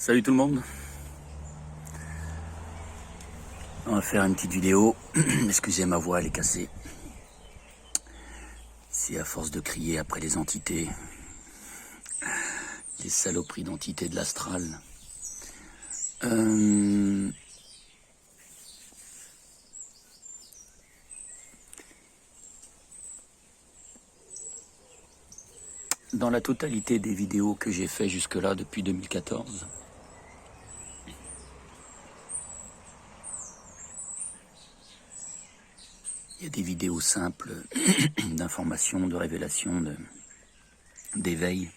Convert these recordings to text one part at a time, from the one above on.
Salut tout le monde. On va faire une petite vidéo. Excusez, ma voix, elle est cassée. C'est à force de crier après les entités, les saloperies d'entités de l'astral. Dans la totalité des vidéos que j'ai fait jusque-là depuis 2014, il y a des vidéos simples d'information, de révélation, d'éveil.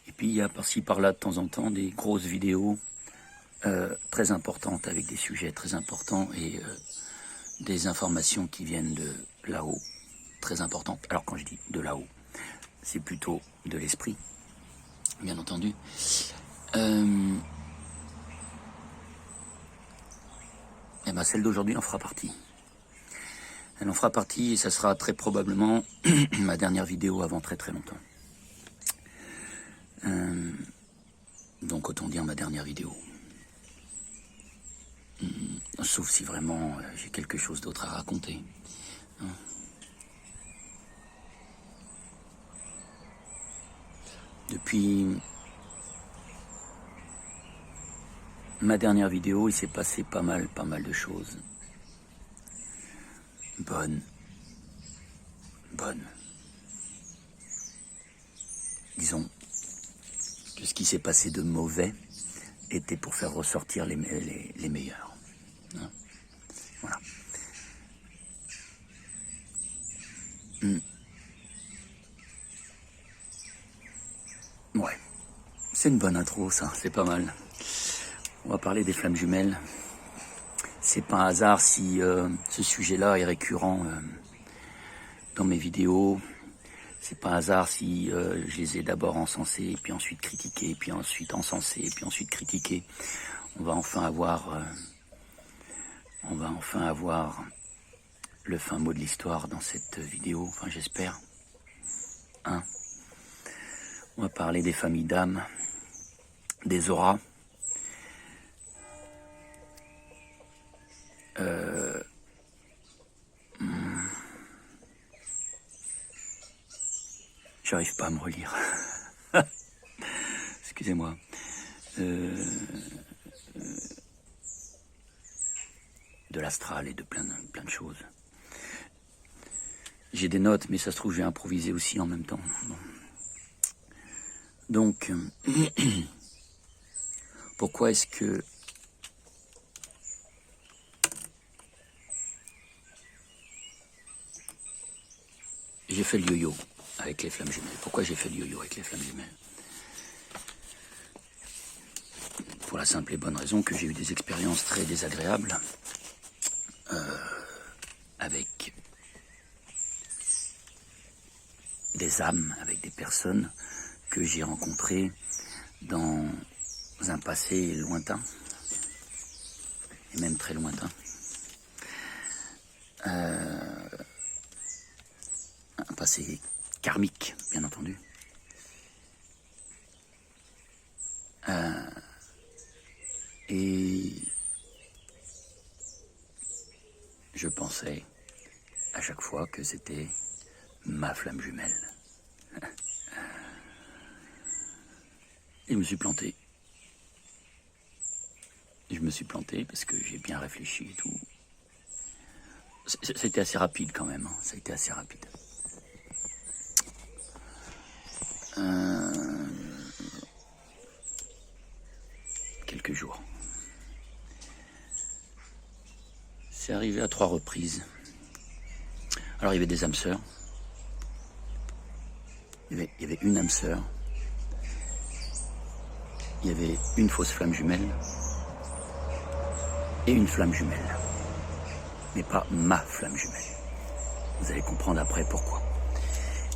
Et puis il y a par-ci par-là de temps en temps des grosses vidéos très importantes avec des sujets très importants et des informations qui viennent de là-haut, très importantes. Alors quand je dis de là-haut, c'est plutôt de l'esprit, bien entendu. Et ben celle d'aujourd'hui en fera partie. Elle en fera partie et ça sera très probablement ma dernière vidéo avant très très longtemps. Donc autant dire ma dernière vidéo. Sauf si vraiment j'ai quelque chose d'autre à raconter. Depuis ma dernière vidéo, il s'est passé pas mal de choses. Bonnes. Disons que ce qui s'est passé de mauvais était pour faire ressortir les meilleurs. Voilà. Ouais. C'est une bonne intro, ça. C'est pas mal. On va parler des flammes jumelles. C'est pas un hasard si ce sujet-là est récurrent dans mes vidéos. C'est pas un hasard si je les ai d'abord encensés, puis ensuite critiqués, puis ensuite encensés, puis ensuite critiqués. On va enfin avoir le fin mot de l'histoire dans cette vidéo, enfin j'espère. On va parler des familles d'âmes, des auras. J'arrive pas à me relire. Excusez-moi. De l'astral et de plein de choses. J'ai des notes, mais ça se trouve, j'ai improvisé aussi en même temps. Bon. Donc, pourquoi est-ce que j'ai fait le yo-yo avec les flammes jumelles? Pourquoi j'ai fait le yo-yo avec les flammes jumelles? Pour la simple et bonne raison que j'ai eu des expériences très désagréables avec des âmes, avec des personnes que j'ai rencontrées dans un passé lointain, et même très lointain. Un passé karmique, bien entendu. Et je pensais à chaque fois que c'était ma flamme jumelle. Et je me suis planté. Je me suis planté parce que j'ai bien réfléchi et tout. Ça a été assez rapide quand même, ça a été assez rapide. Quelques jours. C'est arrivé à 3 reprises. Alors il y avait des âmes sœurs. Il y avait une âme sœur. Il y avait une fausse flamme jumelle. Et une flamme jumelle. Mais pas ma flamme jumelle. Vous allez comprendre après pourquoi.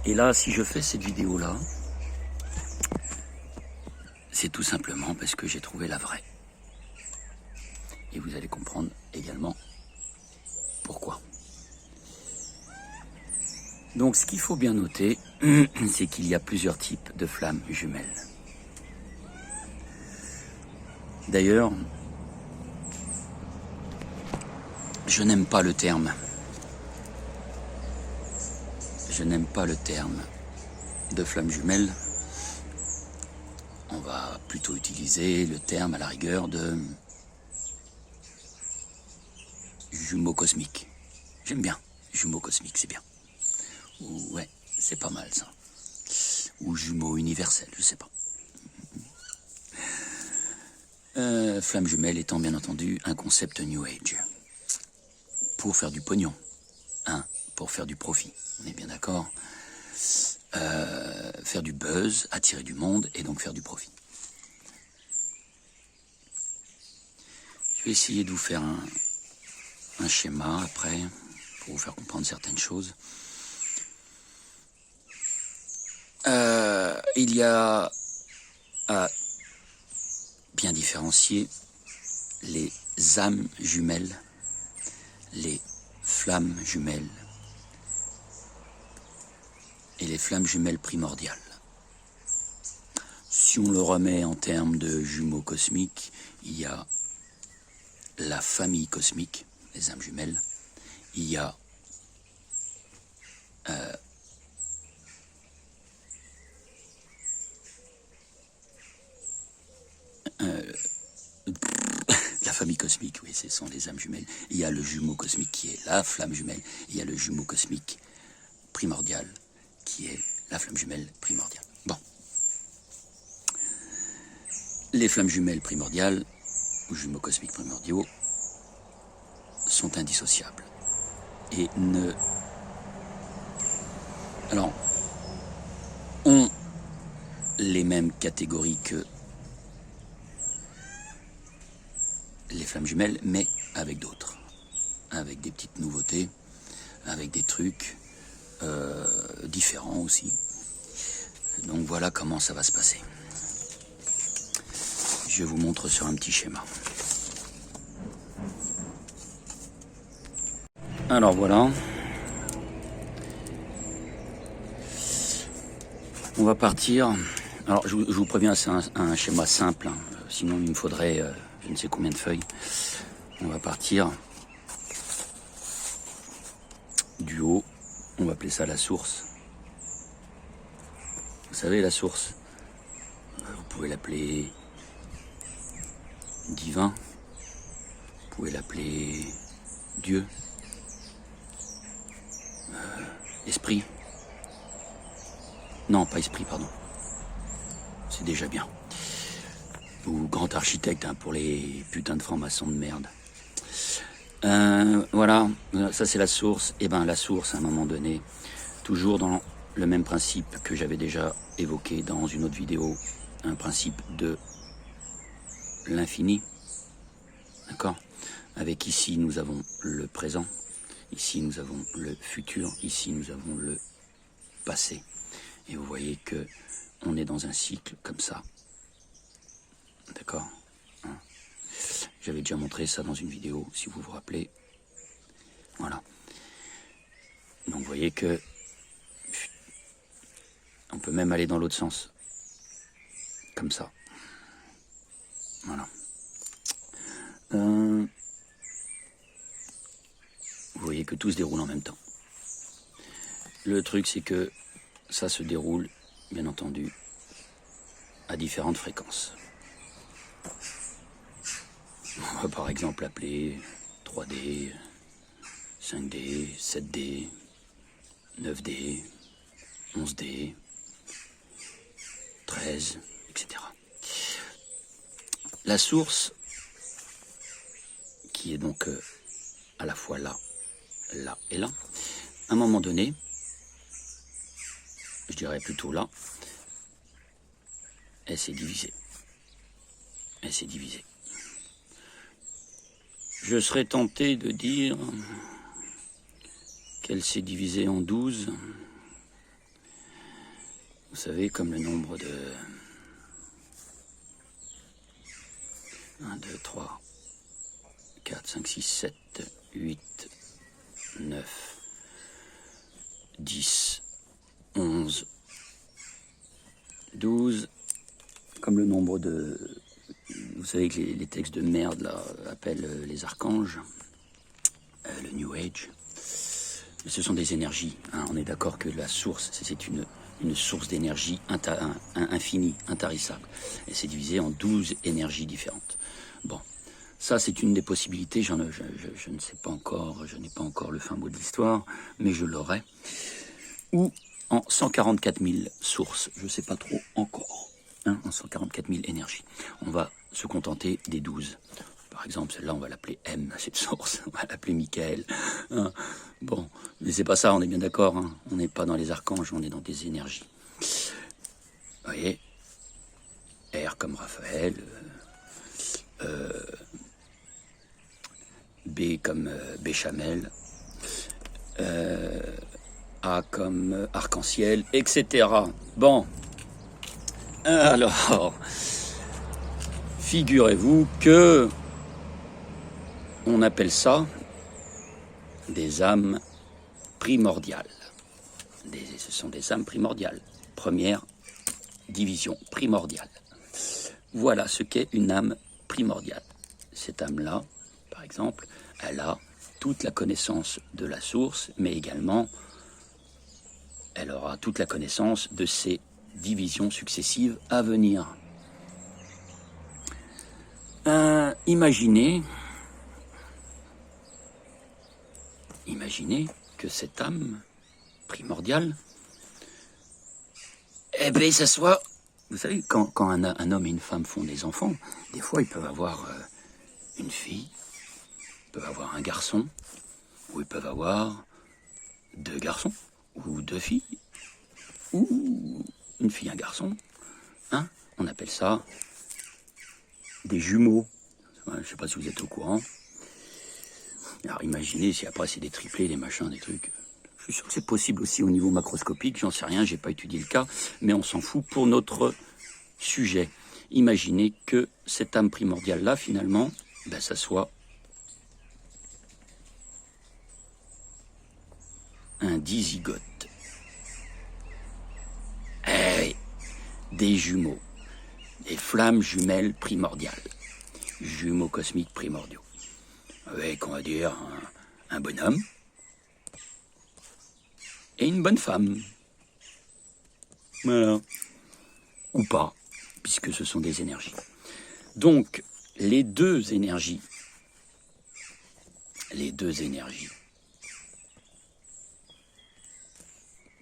Et là, si je fais cette vidéo-là, c'est tout simplement parce que j'ai trouvé la vraie. Et vous allez comprendre également pourquoi. Donc ce qu'il faut bien noter, c'est qu'il y a plusieurs types de flammes jumelles. D'ailleurs, je n'aime pas le terme. Je n'aime pas le terme de flamme jumelle. On va plutôt utiliser le terme à la rigueur de jumeaux cosmiques. J'aime bien, jumeaux cosmiques, c'est bien. Ou, ouais, c'est pas mal ça. Ou jumeaux universels, je sais pas. Flamme jumelle étant bien entendu un concept New Age. Pour faire du pognon, hein, pour faire du profit, on est bien d'accord. Faire du buzz, attirer du monde et donc faire du profit. Je vais essayer de vous faire un schéma après, pour vous faire comprendre certaines choses. Il y a à bien différencier les âmes jumelles, les flammes jumelles et les flammes jumelles primordiales. Si on le remet en termes de jumeaux cosmiques, il y a la famille cosmique, les âmes jumelles, il y a la famille cosmique, oui, ce sont les âmes jumelles. Il y a le jumeau cosmique qui est la flamme jumelle. Il y a le jumeau cosmique primordial qui est la flamme jumelle primordiale. Bon. Les flammes jumelles primordiales, ou jumeaux cosmiques primordiaux, sont indissociables. Et alors, ont les mêmes catégories que les flammes jumelles, mais avec d'autres. Avec des petites nouveautés, avec des trucs différents aussi. Donc voilà comment ça va se passer. Je vous montre sur un petit schéma. Alors voilà. On va partir. Alors je vous préviens, c'est un schéma simple, hein. Sinon il me faudrait je ne sais combien de feuilles. On va partir du haut. On va appeler ça la source. Vous savez, la source, vous pouvez l'appeler divin, vous pouvez l'appeler Dieu, esprit. Non, pas esprit, pardon. C'est déjà bien. Ou grand architecte, hein, pour les putains de francs-maçons de merde. Voilà, ça c'est la source. Et ben la source, à un moment donné, toujours dans le même principe que j'avais déjà évoqué dans une autre vidéo, un principe de l'infini, d'accord? Avec ici nous avons le présent, ici nous avons le futur, ici nous avons le passé. Et vous voyez que on est dans un cycle comme ça, d'accord, hein? J'avais déjà montré ça dans une vidéo, si vous vous rappelez. Voilà. Donc vous voyez que on peut même aller dans l'autre sens, comme ça. Voilà. Vous voyez que tout se déroule en même temps. Le truc, c'est que ça se déroule, bien entendu, à différentes fréquences. On va par exemple appeler 3D, 5D, 7D, 9D, 11D, 13, etc. La source, qui est donc à la fois là, là et là, à un moment donné, je dirais plutôt là, elle s'est divisée. Elle s'est divisée. Je serais tenté de dire qu'elle s'est divisée en 12. Vous savez, comme le nombre de 1, 2, 3, 4, 5, 6, 7, 8, 9, 10, 11, 12, comme le nombre de vous savez que les textes de merde là appellent les archanges, le New Age. Ce sont des énergies. Hein. On est d'accord que la source, c'est une source d'énergie infinie, intarissable. Et c'est divisé en 12 énergies différentes. Bon, ça c'est une des possibilités. Je ne sais pas encore, je n'ai pas encore le fin mot de l'histoire, mais je l'aurai. Ou en 144 000 sources, je ne sais pas trop encore. Hein, en 144 000 énergies. On va se contenter des 12. Par exemple, celle-là, on va l'appeler M, cette source. On va l'appeler Michael. Hein. Bon, mais c'est pas ça, on est bien d'accord. Hein. On n'est pas dans les archanges, on est dans des énergies. Vous voyez, R comme Raphaël, B comme Béchamel, A comme arc-en-ciel, etc. Bon, alors, figurez-vous que on appelle ça des âmes primordiales. Ce sont des âmes primordiales. Première division, primordiale. Voilà ce qu'est une âme primordiale. Cette âme-là, par exemple, elle a toute la connaissance de la source, mais également, elle aura toute la connaissance de ses divisions successives à venir. Imaginez que cette âme primordiale, eh bien, ça soit... Vous savez, quand un homme et une femme font des enfants, des fois, ils peuvent avoir une fille, ils peuvent avoir un garçon, ou ils peuvent avoir 2 garçons, ou 2 filles, ou une fille, un garçon. Hein, on appelle ça des jumeaux. Je ne sais pas si vous êtes au courant. Alors imaginez si après c'est des triplés, des machins, des trucs. Je suis sûr que c'est possible aussi au niveau macroscopique, j'en sais rien, j'ai pas étudié le cas, mais on s'en fout pour notre sujet. Imaginez que cette âme primordiale-là, finalement, ben, ça soit un dizygote. Eh, des jumeaux, des flammes jumelles primordiales, jumeaux cosmiques primordiaux. Avec, on va dire, un bonhomme et une bonne femme. Voilà. Ou pas, puisque ce sont des énergies. Donc, les deux énergies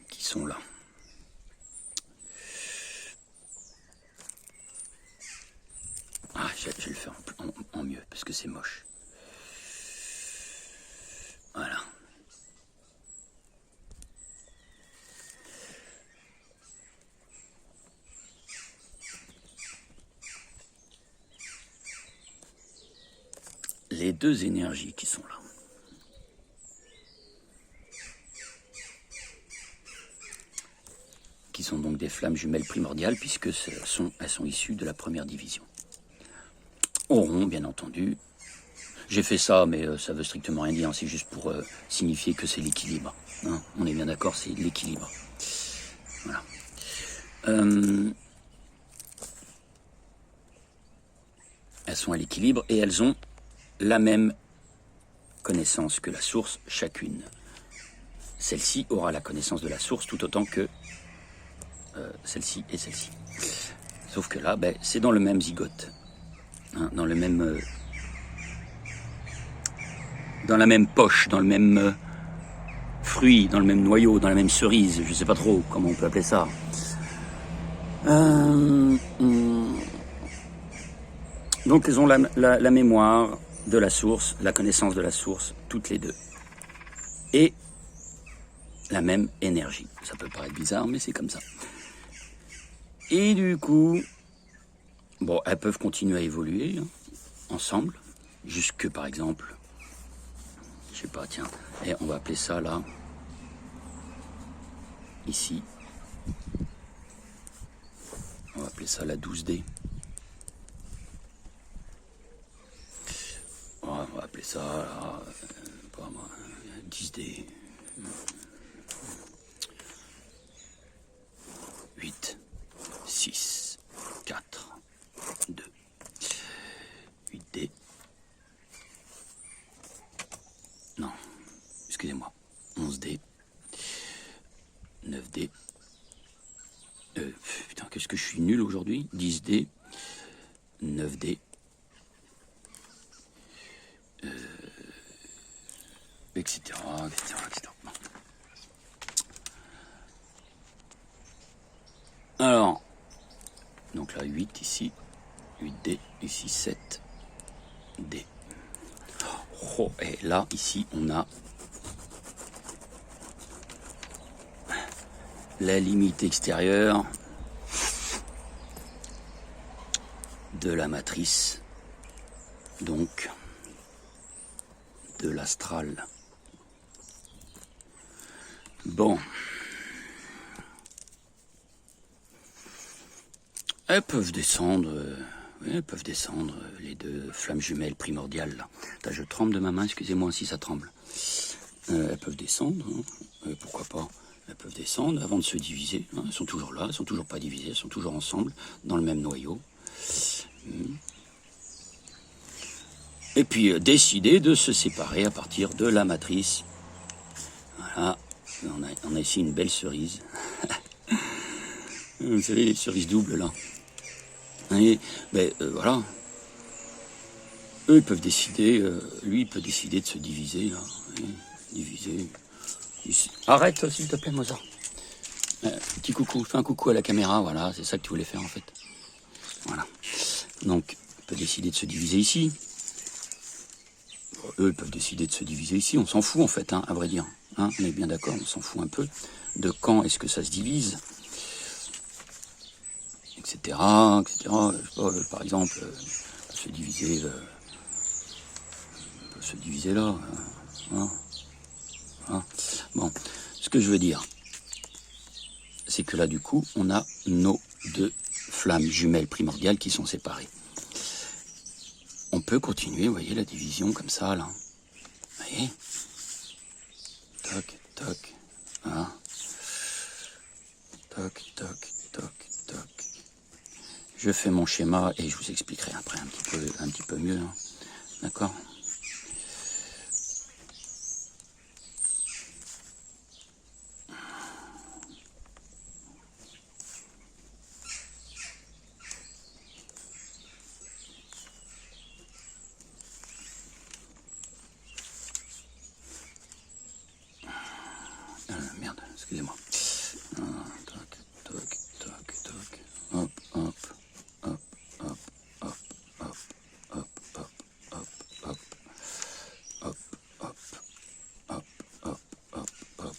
qui sont là. Ah, je vais le faire en mieux, parce que c'est moche. Voilà. Les deux énergies qui sont là. Qui sont donc des flammes jumelles primordiales, puisque elles sont issues de la première division. Auront, bien entendu, j'ai fait ça, mais ça veut strictement rien dire, c'est juste pour signifier que c'est l'équilibre. Hein, on est bien d'accord, c'est l'équilibre. Voilà. Elles sont à l'équilibre et elles ont la même connaissance que la source, chacune. Celle-ci aura la connaissance de la source tout autant que celle-ci et celle-ci. Sauf que là, ben, c'est dans le même zygote, hein, dans la même poche, dans le même fruit, dans le même noyau, dans la même cerise, je ne sais pas trop comment on peut appeler ça. Donc elles ont la mémoire de la source, la connaissance de la source, toutes les deux. Et la même énergie. Ça peut paraître bizarre, mais c'est comme ça. Et du coup, bon, elles peuvent continuer à évoluer hein, ensemble, jusque par exemple, je sais pas, tiens, et on va appeler ça là, ici, on va appeler ça la 12D. On va appeler ça là, 10D. 8, 6, 4, 2. suis nul aujourd'hui. 10D, 9D, etc., etc. Bon. Alors, donc là 8 ici, 8D, ici 7D. Oh, et là, ici, on a la limite extérieure de la matrice, donc de l'astral. Bon. Elles peuvent descendre, les deux flammes jumelles primordiales. Là. Là, je tremble de ma main, excusez-moi si ça tremble. Elles peuvent descendre, hein, pourquoi pas. Elles peuvent descendre avant de se diviser. Hein. Elles sont toujours là, elles sont toujours pas divisées, elles sont toujours ensemble, dans le même noyau. Et puis décider de se séparer à partir de la matrice. Voilà, on a ici une belle cerise. Vous savez, les cerises doubles là. Et, voilà. Eux, ils peuvent décider, lui, il peut décider de se diviser, là. Diviser. Arrête, s'il te plaît, Mozart. Petit coucou, fais un coucou à la caméra, voilà, c'est ça que tu voulais faire en fait. Voilà. Donc, il peut décider de se diviser ici. Eux, ils peuvent décider de se diviser ici, on s'en fout en fait, hein, à vrai dire. Hein, on est bien d'accord, on s'en fout un peu de quand est-ce que ça se divise. Etc. Je sais pas, par exemple, se diviser là. Voilà. Voilà. Bon, ce que je veux dire, c'est que là, du coup, on a nos deux flammes jumelles primordiales qui sont séparées. On peut continuer, vous voyez, la division comme ça, là. Vous voyez? Toc, toc. Voilà. Toc, toc, toc, toc. Je fais mon schéma et je vous expliquerai après un petit peu mieux. Hein. D'accord ? Merde, excusez-moi. Toc, toc, toc, toc. Hop, hop, hop, hop, hop, hop, hop, hop, hop, hop, hop, hop, hop, hop, hop, hop.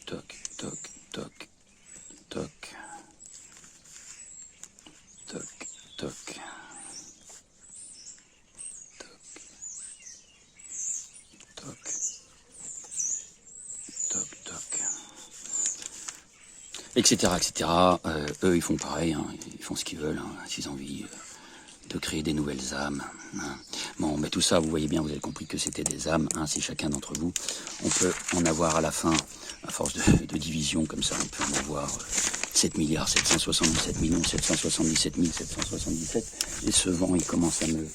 Toc, toc, toc, toc, toc, toc. Etc. Eux, ils font pareil, hein, ils font ce qu'ils veulent, hein, s'ils ont envie de créer des nouvelles âmes. Hein. Bon, mais tout ça, vous voyez bien, vous avez compris que c'était des âmes, hein, c'est chacun d'entre vous. On peut en avoir à la fin, à force de division, comme ça, on peut en avoir 7 milliards, 777 millions, 777 777. Et ce vent, il commence à me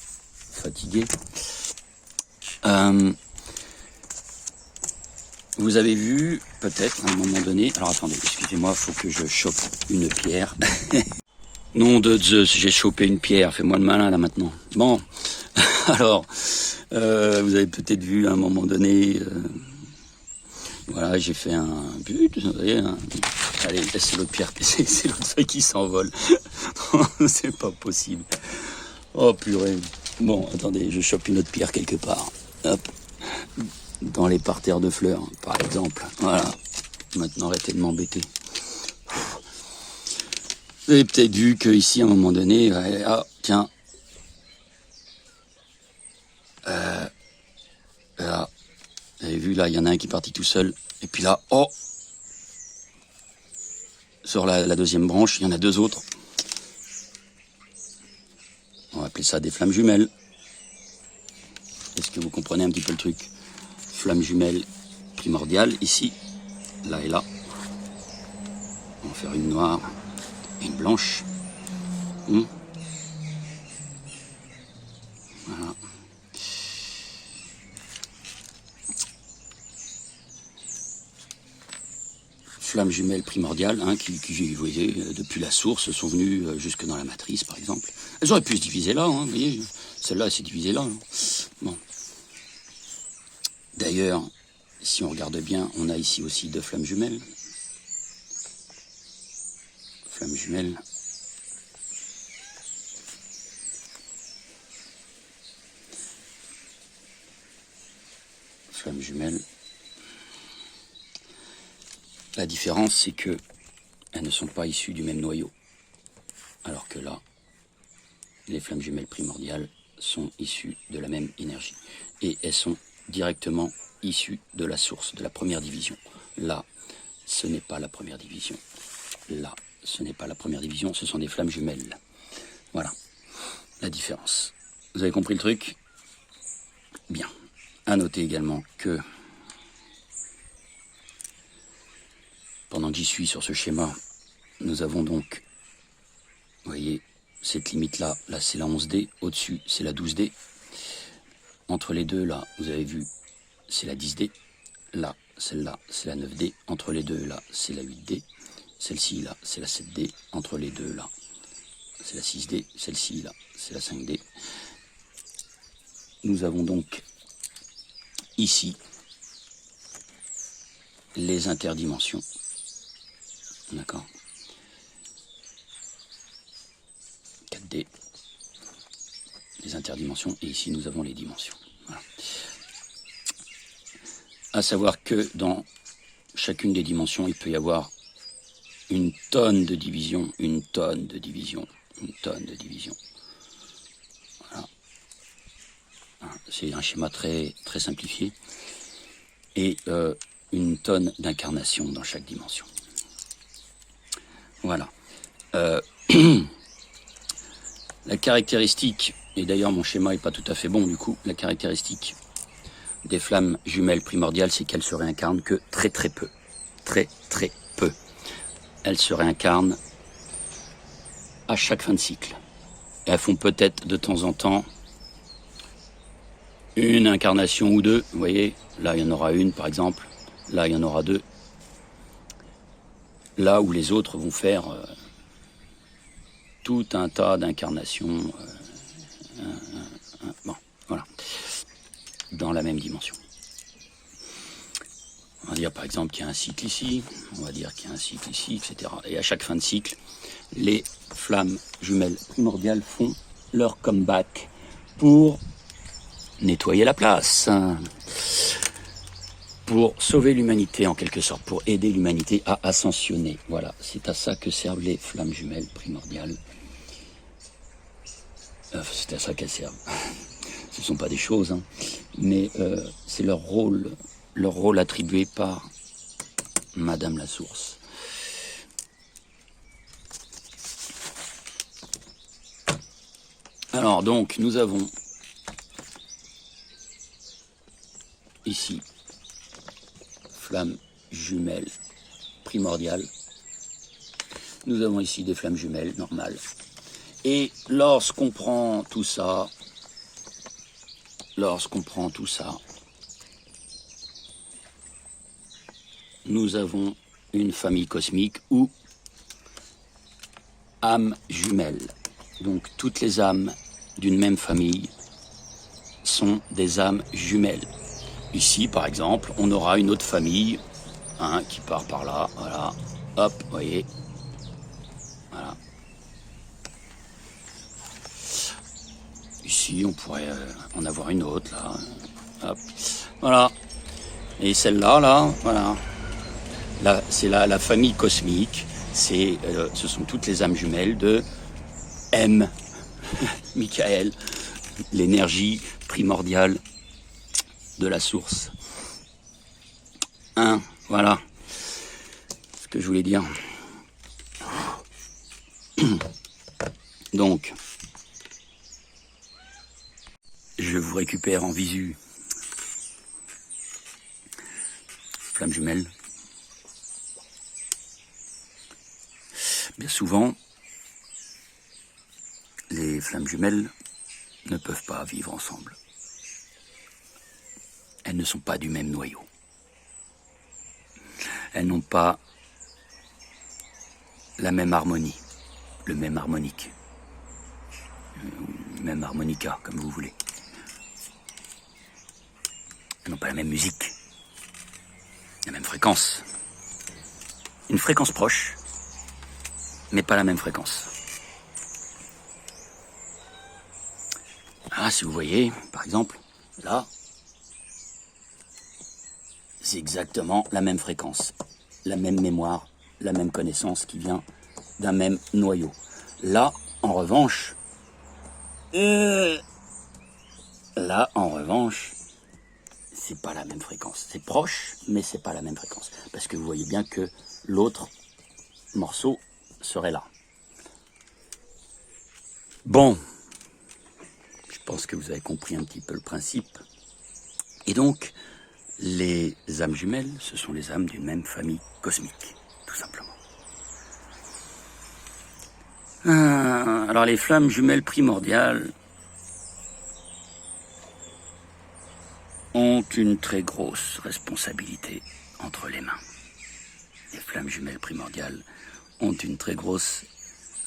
fatiguer. Vous avez vu, peut-être, à un moment donné... Alors attendez, excusez-moi, il faut que je chope une pierre. Nom de Zeus, j'ai chopé une pierre, fais-moi le malin là maintenant. Bon, alors, vous avez peut-être vu à un moment donné... voilà, j'ai fait un but, vous voyez... Allez, laissez l'autre pierre, c'est l'autre feuille qui s'envole. C'est pas possible. Oh purée. Bon, attendez, je chope une autre pierre quelque part. Hop. Dans les parterres de fleurs, par exemple. Voilà. Maintenant, arrêtez de m'embêter. Vous avez peut-être vu qu'ici, à un moment donné... ah, tiens. Là. Vous avez vu, là, il y en a un qui est parti tout seul. Et puis là, oh, sur la deuxième branche, il y en a deux autres. On va appeler ça des flammes jumelles. Est-ce que vous comprenez un petit peu le truc? Flamme jumelle primordiale, ici, là et là. On va faire une noire et une blanche. Voilà. flammes jumelles primordiales, hein, qui, vous voyez, depuis la source, sont venues jusque dans la matrice, par exemple. Elles auraient pu se diviser là, hein, vous voyez. Celle-là, elle s'est divisée là. Hein. Bon. D'ailleurs, si on regarde bien, on a ici aussi 2 flammes jumelles. Flammes jumelles. Flammes jumelles. La différence, c'est que elles ne sont pas issues du même noyau. Alors que là, les flammes jumelles primordiales sont issues de la même énergie. Et elles sont directement issues de la source, de la première division. Là, ce n'est pas la première division. Là, ce n'est pas la première division, ce sont des flammes jumelles. Voilà, la différence. Vous avez compris le truc? Bien. À noter également que, pendant que j'y suis sur ce schéma, nous avons donc, vous voyez, cette limite-là, là c'est la 11D, au-dessus c'est la 12D. Entre les deux, là, vous avez vu, c'est la 10D. Là, celle-là, c'est la 9D. Entre les deux, là, c'est la 8D. Celle-ci, là, c'est la 7D. Entre les deux, là, c'est la 6D. Celle-ci, là, c'est la 5D. Nous avons donc ici les interdimensions. D'accord? 4D. Les interdimensions. Et ici, nous avons les dimensions. Voilà. À savoir que dans chacune des dimensions, il peut y avoir une tonne de divisions, une tonne de divisions, une tonne de divisions. Voilà. C'est un schéma très, très simplifié. Et une tonne d'incarnations dans chaque dimension. Voilà. La caractéristique, et d'ailleurs mon schéma n'est pas tout à fait bon du coup, la caractéristique des flammes jumelles primordiales, c'est qu'elles se réincarnent que très très peu. Très très peu. Elles se réincarnent à chaque fin de cycle. Et elles font peut-être de temps en temps une incarnation ou deux. Vous voyez, là il y en aura une par exemple, là il y en aura 2. Là où les autres vont faire tout un tas d'incarnations. Bon, voilà. Dans la même dimension. On va dire par exemple qu'il y a un cycle ici, on va dire qu'il y a un cycle ici, etc. Et à chaque fin de cycle, les flammes jumelles primordiales font leur comeback pour nettoyer la place, pour sauver l'humanité en quelque sorte, pour aider l'humanité à ascensionner. Voilà, c'est à ça que servent les flammes jumelles primordiales. C'est à ça qu'elles servent. Ce ne sont pas des choses, hein, mais c'est leur rôle attribué par Madame la Source. Alors donc, nous avons ici flammes jumelles primordiales. Nous avons ici des flammes jumelles normales. Et lorsqu'on prend tout ça, nous avons une famille cosmique ou âmes jumelles. Donc toutes les âmes d'une même famille sont des âmes jumelles. Ici, par exemple, on aura une autre famille qui part par là, voilà, hop, vous voyez, voilà. Ici, on pourrait en avoir une autre, là, hop, voilà. Et celle-là, là, voilà. Là, c'est la famille cosmique, ce sont toutes les âmes jumelles de M, Michael, l'énergie primordiale de la source. Voilà ce que je voulais dire. Donc, je vous récupère en visu. Flamme jumelle. Bien souvent, les flammes jumelles ne peuvent pas vivre ensemble. Elles ne sont pas du même noyau. Elles n'ont pas la même harmonie, le même harmonique, même harmonica, comme vous voulez. Non pas la même musique, la même fréquence. Une fréquence proche, mais pas la même fréquence. Ah, si vous voyez, par exemple, là, c'est exactement la même fréquence, la même mémoire, la même connaissance qui vient d'un même noyau. Là, en revanche, c'est pas la même fréquence. C'est proche, mais c'est pas la même fréquence. Parce que vous voyez bien que l'autre morceau serait là. Bon, je pense que vous avez compris un petit peu le principe. Et donc, les âmes jumelles, ce sont les âmes d'une même famille cosmique, tout simplement. Alors les flammes jumelles primordiales ont une très grosse responsabilité entre les mains. Les flammes jumelles primordiales ont une très grosse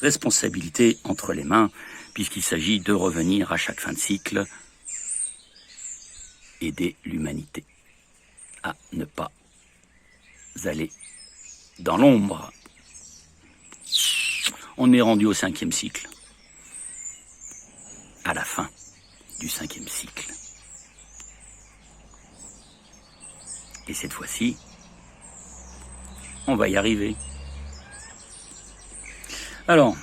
responsabilité entre les mains, puisqu'il s'agit de revenir à chaque fin de cycle, aider l'humanité à ne pas aller dans l'ombre. On est rendu au 5e cycle, à la fin du 5e cycle. Et cette fois-ci, on va y arriver. Alors,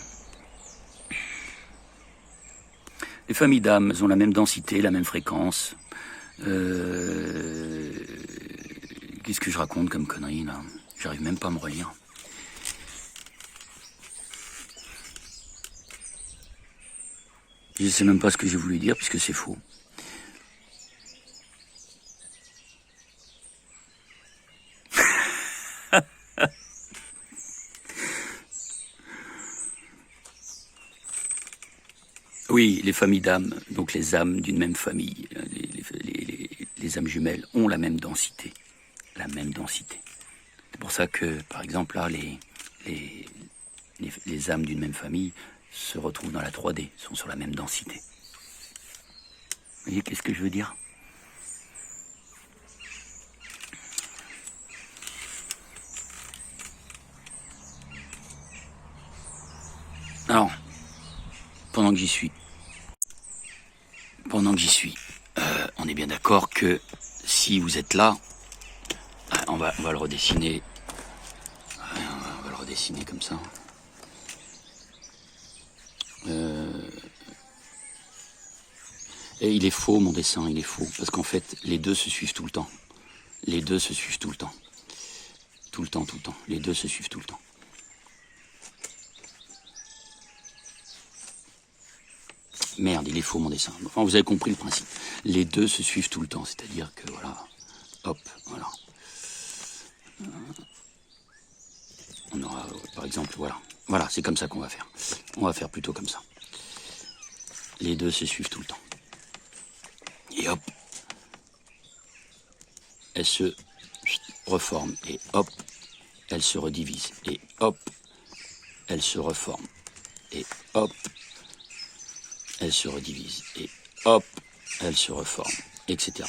les familles d'âmes ont la même densité, la même fréquence. Qu'est-ce que je raconte comme connerie là? J'arrive même pas à me relire. Je sais même pas ce que j'ai voulu dire puisque c'est faux. Oui, les familles d'âmes, donc les âmes d'une même famille, les âmes jumelles ont la même densité. La même densité. C'est pour ça que, par exemple, là, les âmes d'une même famille se retrouvent dans la 3D, sont sur la même densité. Vous voyez, qu'est-ce que je veux dire? Alors, pendant que j'y suis, on est bien d'accord que si vous êtes là, on va le redessiner. On va le redessiner comme ça. Et il est faux, mon dessin, il est faux. Parce qu'en fait, les deux se suivent tout le temps. Les deux se suivent tout le temps. Tout le temps, tout le temps. Les deux se suivent tout le temps. Merde, il est faux, mon dessin. Enfin, vous avez compris le principe. Les deux se suivent tout le temps. C'est-à-dire que, voilà, hop, voilà. On aura, par exemple, voilà. Voilà, c'est comme ça qu'on va faire. On va faire plutôt comme ça. Les deux se suivent tout le temps. Et hop, elles se reforment. Et hop, elles se redivisent. Et hop, elles se reforment. Et hop, elles se redivisent. Et hop, elles se reforment. Etc.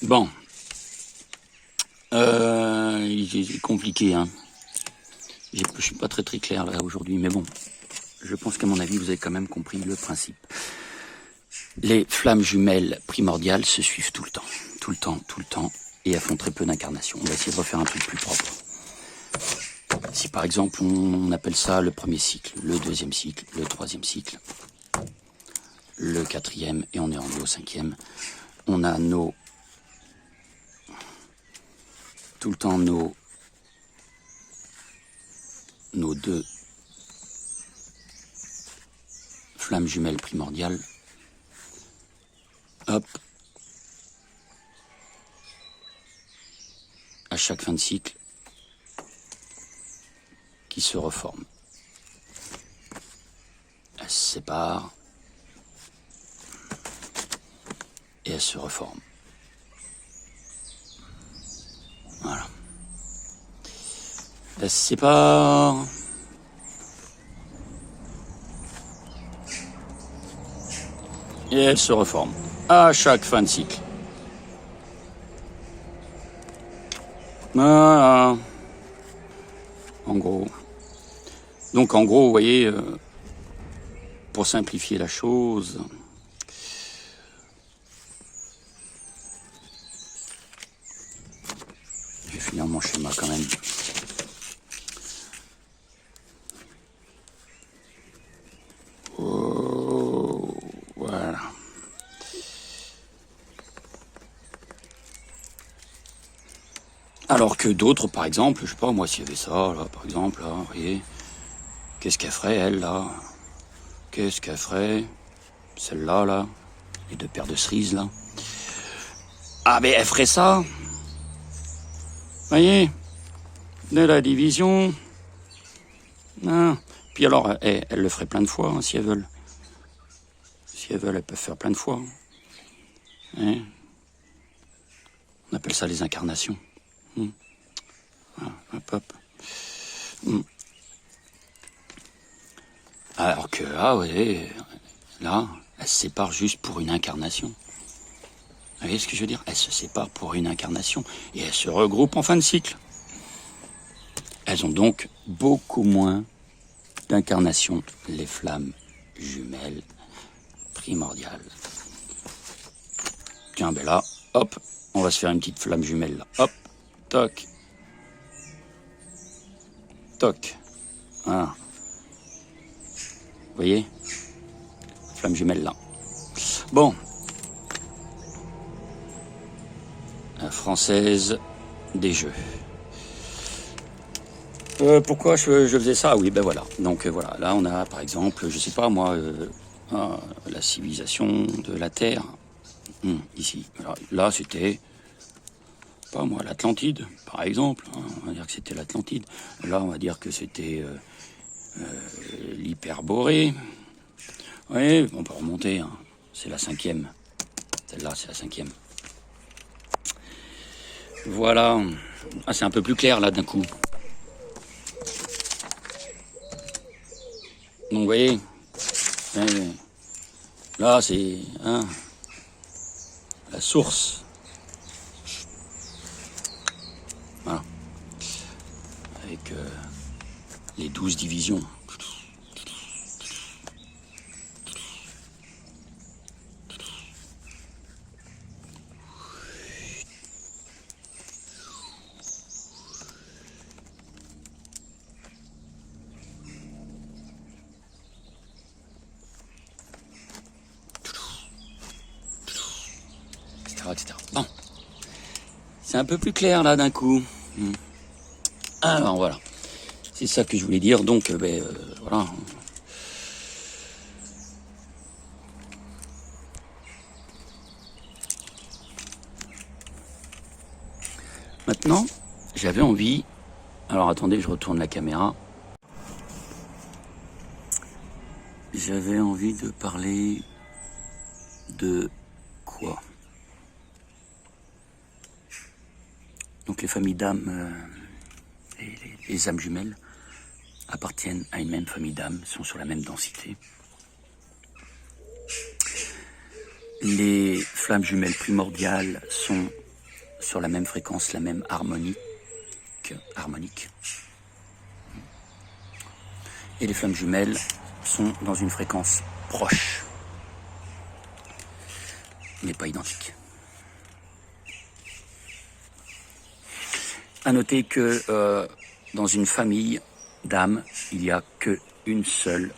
Bon. C'est compliqué, hein. Je suis pas très clair là aujourd'hui, mais bon. Je pense qu'à mon avis, vous avez quand même compris le principe. Les flammes jumelles primordiales se suivent tout le temps. Tout le temps, tout le temps. Et elles font très peu d'incarnations. On va essayer de refaire un truc plus propre. Si par exemple, on appelle ça le premier cycle, le deuxième cycle, le troisième cycle, le quatrième, et on est rendu au 5e, on a tout le temps nos deux flammes jumelles primordiales. Hop. À chaque fin de cycle, qui se reforment. Elles se séparent. Et elles se reforment. elles se séparent. Et elles se reforment à chaque fin de cycle. Voilà. En gros. Donc en gros, vous voyez, pour simplifier la chose, je vais finir mon schéma quand même. Oh, voilà. Alors que d'autres, par exemple, je sais pas, moi, s'il y avait ça, là, par exemple, là, vous voyez, qu'est-ce qu'elle ferait, elle, là? Qu'est-ce qu'elle ferait? Celle-là, là, les deux paires de cerises, là. Ah, mais elle ferait ça. Vous voyez, de la division. Ah. Puis alors, elles le feraient plein de fois, hein, si elles veulent. Si elles veulent, elles peuvent faire plein de fois. Hein. On appelle ça les incarnations. Voilà, hop, hop. Alors que, ah ouais, là, elles se séparent juste pour une incarnation. Vous voyez ce que je veux dire? Elles se séparent pour une incarnation et elles se regroupent en fin de cycle. Elles ont donc beaucoup moins d'incarnations, les flammes jumelles primordiales. Tiens, ben là, hop, on va se faire une petite flamme jumelle là. Hop, toc, toc. Voilà. Vous voyez? Flamme jumelle là. Bon. Française des jeux. Pourquoi je faisais ça? Oui, ben voilà. Donc voilà, là on a par exemple, je sais pas moi, la civilisation de la Terre. Ici. Alors, là c'était, pas moi, l'Atlantide, par exemple. Hein, on va dire que c'était l'Atlantide. Là on va dire que c'était l'Hyperborée. Oui, on peut remonter. Hein. C'est la 5e. Celle-là, c'est la 5e. Voilà. Ah, c'est un peu plus clair là d'un coup. Donc vous voyez, là c'est hein, la source. Voilà. Avec les 12 divisions. Etc. Bon, c'est un peu plus clair là d'un coup. Alors voilà, c'est ça que je voulais dire. Donc voilà. Maintenant, j'avais envie. Alors attendez, je retourne la caméra. J'avais envie de parler de quoi? Donc les familles d'âmes et les âmes jumelles appartiennent à une même famille d'âmes, sont sur la même densité. Les flammes jumelles primordiales sont sur la même fréquence, la même harmonique. Et les flammes jumelles sont dans une fréquence proche, mais pas identique. À noter que dans une famille d'âmes, il n'y a qu'une seule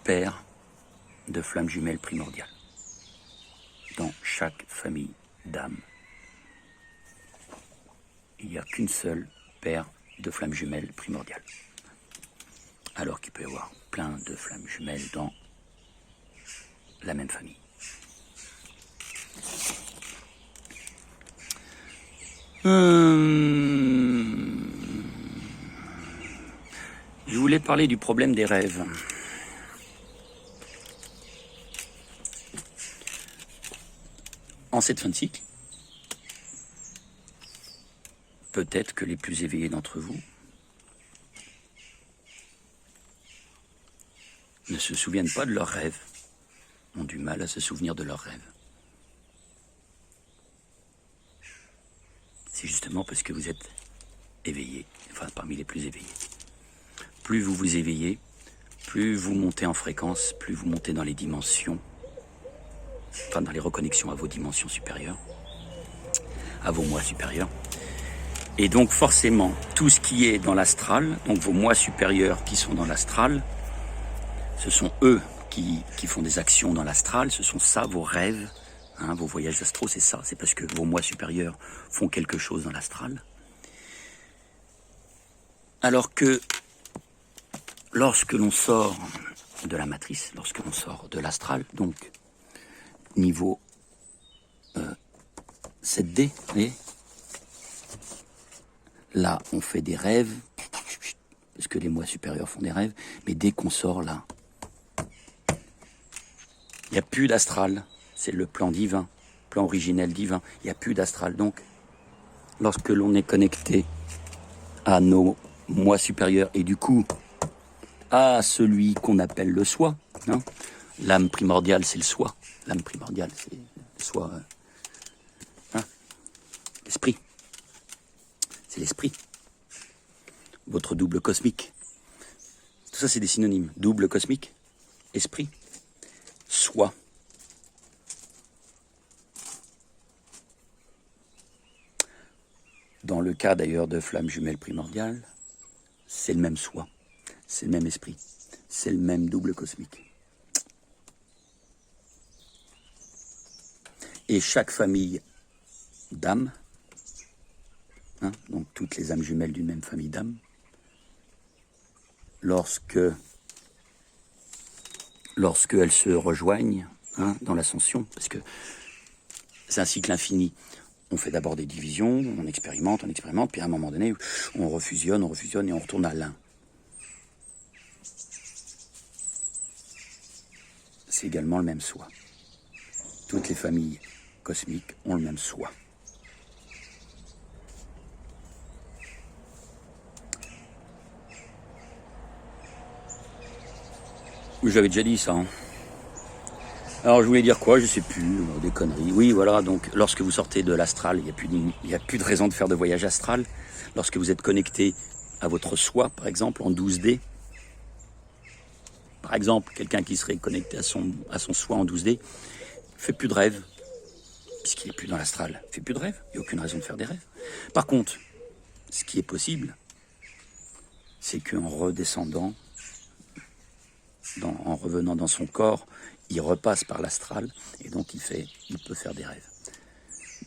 paire de flammes jumelles primordiales. Dans chaque famille d'âmes, il n'y a qu'une seule paire de flammes jumelles primordiales. Alors qu'il peut y avoir plein de flammes jumelles dans la même famille. Je voulais parler du problème des rêves. En cette fin de cycle, peut-être que les plus éveillés d'entre vous ne se souviennent pas de leurs rêves, ont du mal à se souvenir de leurs rêves. C'est justement parce que vous êtes éveillés, enfin parmi les plus éveillés. Plus vous vous éveillez, plus vous montez en fréquence, plus vous montez dans les dimensions, enfin dans les reconnexions à vos dimensions supérieures, à vos moi supérieurs. Et donc forcément, tout ce qui est dans l'astral, donc vos moi supérieurs qui sont dans l'astral, ce sont eux qui font des actions dans l'astral, ce sont ça vos rêves, hein, vos voyages astraux, c'est ça, c'est parce que vos moi supérieurs font quelque chose dans l'astral. Alors que lorsque l'on sort de la matrice, lorsque l'on sort de l'astral, donc niveau 7D, vous voyez, là on fait des rêves, parce que les moi supérieurs font des rêves, mais dès qu'on sort là, il n'y a plus d'astral, c'est le plan divin, plan originel divin, il n'y a plus d'astral. Donc, lorsque l'on est connecté à nos moi supérieurs et du coup à celui qu'on appelle le soi, hein, l'âme primordiale c'est le soi, l'âme primordiale c'est le soi, hein, l'esprit, c'est l'esprit, votre double cosmique. Tout ça c'est des synonymes, double cosmique, esprit, soi. Dans le cas d'ailleurs de flamme jumelle primordiale, c'est le même soi, c'est le même esprit, c'est le même double cosmique. Et chaque famille d'âmes, hein, donc toutes les âmes jumelles d'une même famille d'âmes, lorsque elles se rejoignent, hein, dans l'ascension, parce que c'est un cycle infini. On fait d'abord des divisions, on expérimente, puis à un moment donné, on refusionne et on retourne à l'un. C'est également le même soi. Toutes les familles cosmiques ont le même soi. Oui, j'avais déjà dit ça, hein. Alors je voulais dire quoi, je sais plus, des conneries. Oui, voilà, donc lorsque vous sortez de l'astral, il n'y a plus de raison de faire de voyage astral. Lorsque vous êtes connecté à votre soi, par exemple, en 12D, par exemple, quelqu'un qui serait connecté à son soi en 12D, fait plus de rêves, puisqu'il n'est plus dans l'astral, fait plus de rêves, il n'y a aucune raison de faire des rêves. Par contre, ce qui est possible, c'est qu'en redescendant, en revenant dans son corps, il repasse par l'astral, et donc il peut faire des rêves.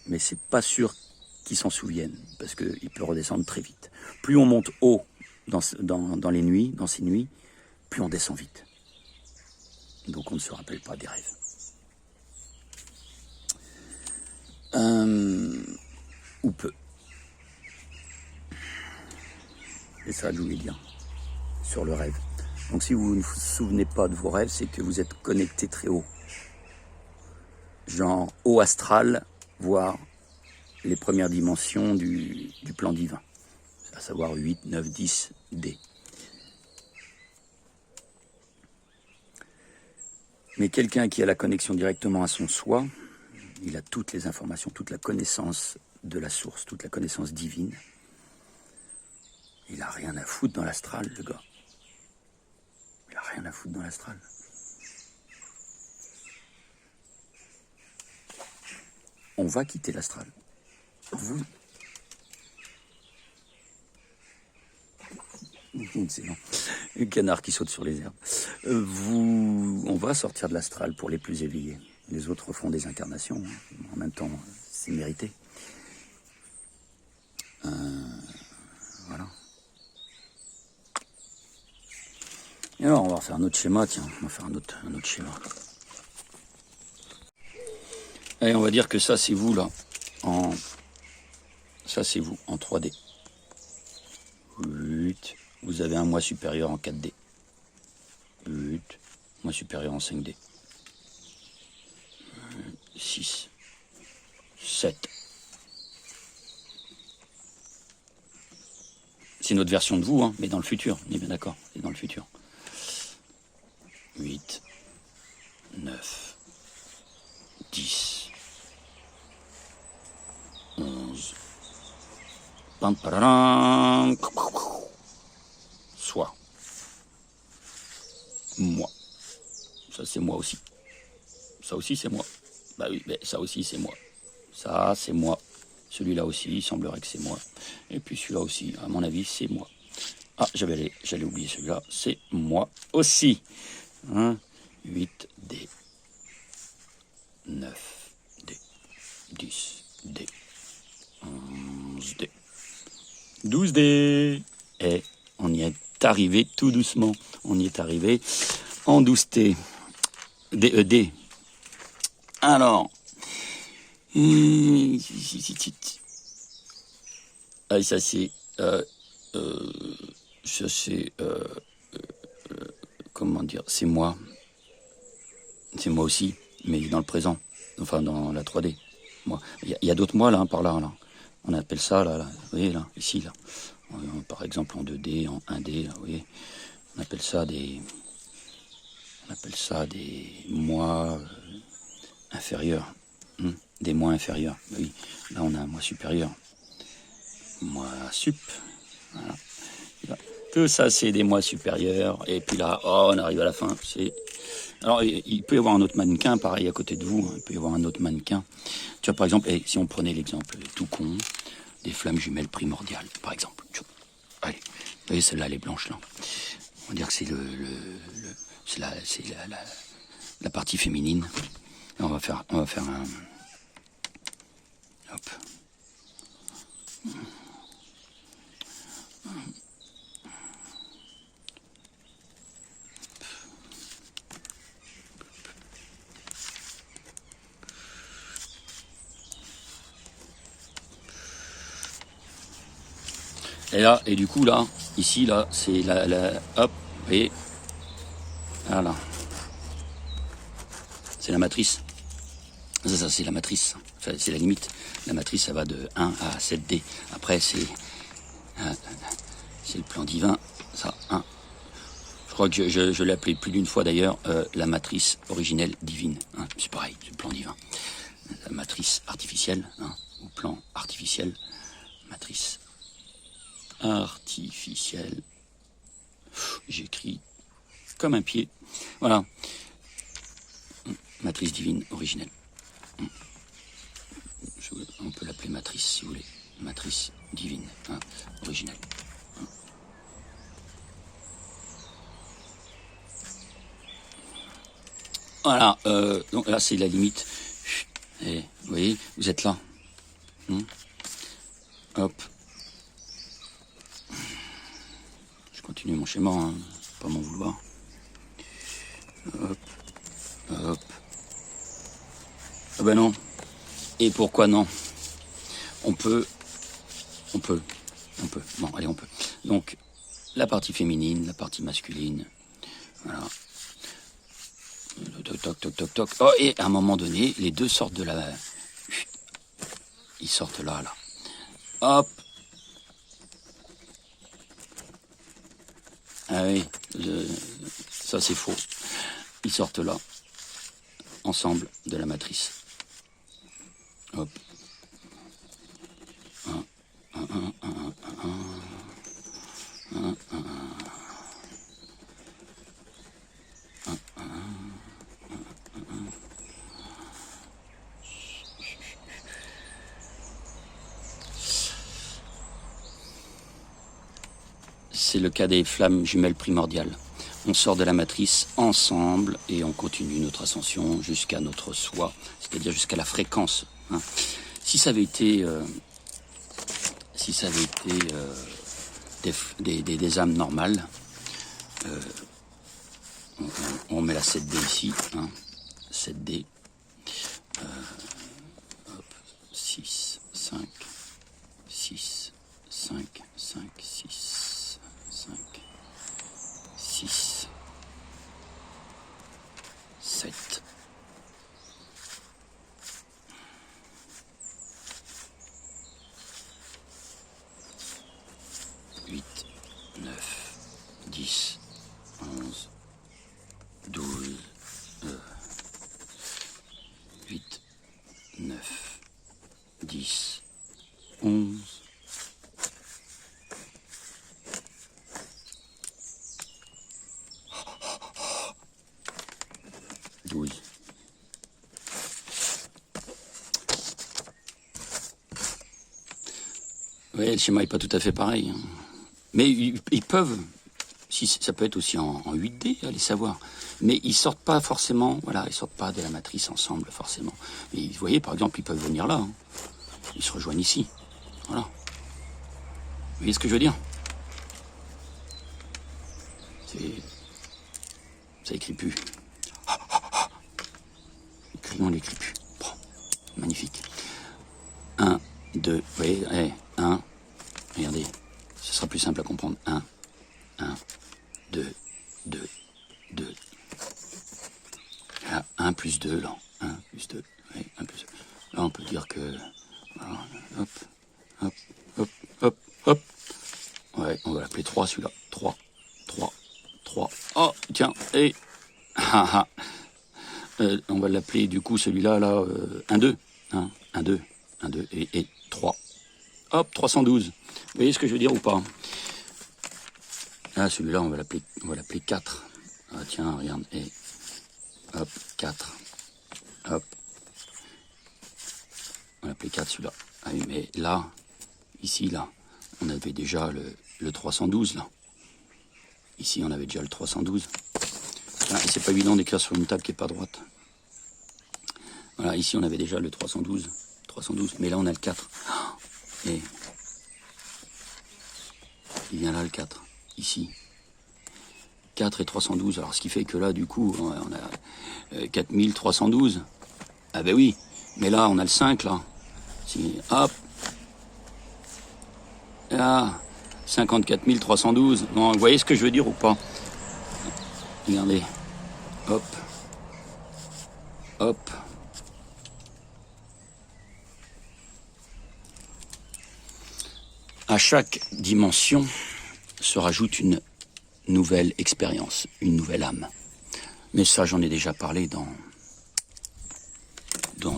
Mais c'est pas sûr qu'il s'en souvienne, parce qu'il peut redescendre très vite. Plus on monte haut dans les nuits, dans ces nuits, plus on descend vite. Donc on ne se rappelle pas des rêves. Ou peu. C'est ça que je voulais dire, sur le rêve. Donc si vous ne vous souvenez pas de vos rêves, c'est que vous êtes connecté très haut. Genre haut astral, voire les premières dimensions du plan divin. À savoir 8, 9, 10 D. Mais quelqu'un qui a la connexion directement à son soi, il a toutes les informations, toute la connaissance de la source, toute la connaissance divine. Il n'a rien à foutre dans l'astral, le gars. Il n'a rien à foutre dans l'astral. On va quitter l'astral. Vous... C'est non. Le canard qui saute sur les herbes. On va sortir de l'astral pour les plus éveillés. Les autres font des incarnations. En même temps, c'est mérité. Voilà. Et alors, on va faire un autre schéma. Tiens, on va faire un autre schéma. Allez, on va dire que ça, c'est vous, là. Ça, c'est vous, en 3D. 8. Vous avez un moi supérieur en 4D. 8. Moi supérieur en 5D. 6. 7. C'est notre version de vous, hein, mais dans le futur, on est bien d'accord, c'est dans le futur. 8, 9, 10, 11, pam, pararam, soit. Moi. Ça, c'est moi aussi. Ça aussi, c'est moi. Bah oui, mais ça aussi, c'est moi. Ça, c'est moi. Celui-là aussi, il semblerait que c'est moi. Et puis celui-là aussi, à mon avis, c'est moi. Ah, j'allais oublier celui-là. C'est moi aussi. 1, 8 D. 9 D. 10 D. 11 D. 12 D. Et on y est arrivé tout doucement. On y est arrivé en 12 T. D, D. Alors. Ah, ça c'est. Ça c'est. Comment dire? C'est moi. C'est moi aussi, mais dans le présent. Enfin, dans la 3D. Moi. Il y a d'autres moi là, hein, par là, là. On appelle ça là, vous voyez là, ici là. Par exemple en 2D, en 1D, là, vous voyez. On appelle ça des mois inférieurs. Des mois inférieurs. Oui, là on a un mois supérieur. Mois sup. Voilà. Tout ça c'est des mois supérieurs. Et puis là, oh, on arrive à la fin. Alors il peut y avoir un autre mannequin, pareil à côté de vous. Hein, il peut y avoir un autre mannequin. Tu vois par exemple, si on prenait l'exemple tout con, des flammes jumelles primordiales, par exemple. Allez, vous voyez celle-là, elle est blanche là. On va dire que c'est la partie féminine. Et on va faire un. Hop. Et là, et du coup là, ici là, c'est hop, et voilà. C'est la matrice. Ça c'est la matrice. Enfin, c'est la limite. La matrice, ça va de 1 à 7D. Après, c'est le plan divin. Ça, 1. Je crois que je l'ai appelé plus d'une fois d'ailleurs, la matrice originelle divine. Hein. C'est pareil, c'est le plan divin. La matrice artificielle, hein, ou plan artificiel. Matrice artificielle. J'écris comme un pied. Voilà. Matrice divine originelle. On peut l'appeler matrice si vous voulez. Matrice divine, hein, originelle. Voilà, donc là c'est la limite. Et vous voyez, vous êtes là. Hop. Je continue mon schéma, hein, pas m'en vouloir. Hop, hop. Ah ben non. Et pourquoi non? On peut. Bon, allez, on peut. Donc, la partie féminine, la partie masculine. Voilà. Toc, toc, toc, toc. Oh, et à un moment donné, les deux sortent de la. Ils sortent là, là. Hop. Ah oui, ça c'est faux. Ils sortent là, ensemble de la matrice. Hop. C'est le cas des flammes jumelles primordiales. On sort de la matrice ensemble et on continue notre ascension jusqu'à notre soi, c'est-à-dire jusqu'à la fréquence. Hein. Si ça avait été, des âmes normales, on met la 7D ici, hein, 7D, hop, 6, 5, 6, 5, 5, 6, 5, 6, 7. le schéma n'est pas tout à fait pareil. Hein. Mais ils peuvent, si ça peut être aussi en 8D, allez savoir. Mais ils sortent pas forcément, voilà, ils sortent pas de la matrice ensemble forcément. Mais vous voyez, par exemple, ils peuvent venir là. Hein. Ils se rejoignent ici. Voilà. Vous voyez ce que je veux dire? Ça écrit plus. Le crayon n'écrit plus. Bon, magnifique. 1, 2, vous voyez, 1, regardez, ce sera plus simple à comprendre. 1, 2, 2, 2. Là, 1 plus 2, là. 1 plus 2, oui, 1 plus 2. Là, on peut dire que... Voilà, hop, hop, hop, hop, hop. Ouais, on va l'appeler 3, celui-là. 3, 3, 3. Oh, tiens, et... on va l'appeler, du coup, celui-là, là, 1, 2. 1, 1, 2, 1, 2, et 3. Hop, 312. Vous voyez ce que je veux dire ou pas? Là, celui-là, on va l'appeler 4. Ah, tiens, regarde, et... Hop, 4. Hop. On va l'appeler 4, celui-là. Ah oui, mais là, ici, là, on avait déjà le 312, là. Ici, on avait déjà le 312. Ah, c'est pas évident d'écrire sur une table qui n'est pas droite. Voilà, ici, on avait déjà le 312. 312, mais là, on a le 4. Et il vient là, le 4. Ici. 4 et 312. Alors, ce qui fait que là, du coup, on a 4312. Ah ben oui, mais là, on a le 5, là. Si, hop. Là, 54 312. Bon, vous voyez ce que je veux dire ou pas? Regardez. Hop. Hop. À chaque dimension se rajoute une nouvelle expérience, une nouvelle âme. Mais ça, j'en ai déjà parlé dans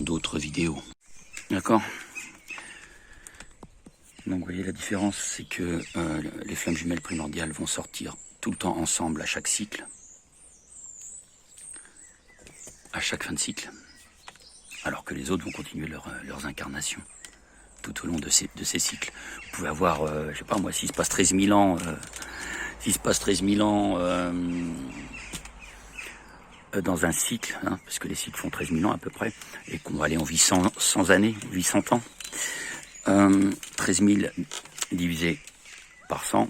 d'autres vidéos. D'accord? Donc, vous voyez, la différence, c'est que les flammes jumelles primordiales vont sortir tout le temps ensemble à chaque cycle, à chaque fin de cycle, alors que les autres vont continuer leurs incarnations tout au long de ces cycles. Vous pouvez avoir, je sais pas moi, s'il se passe 13 000 ans, dans un cycle, hein, parce que les cycles font 13 000 ans à peu près, et qu'on va aller en vie 100 années, 800 ans, 13 000 divisé par 100,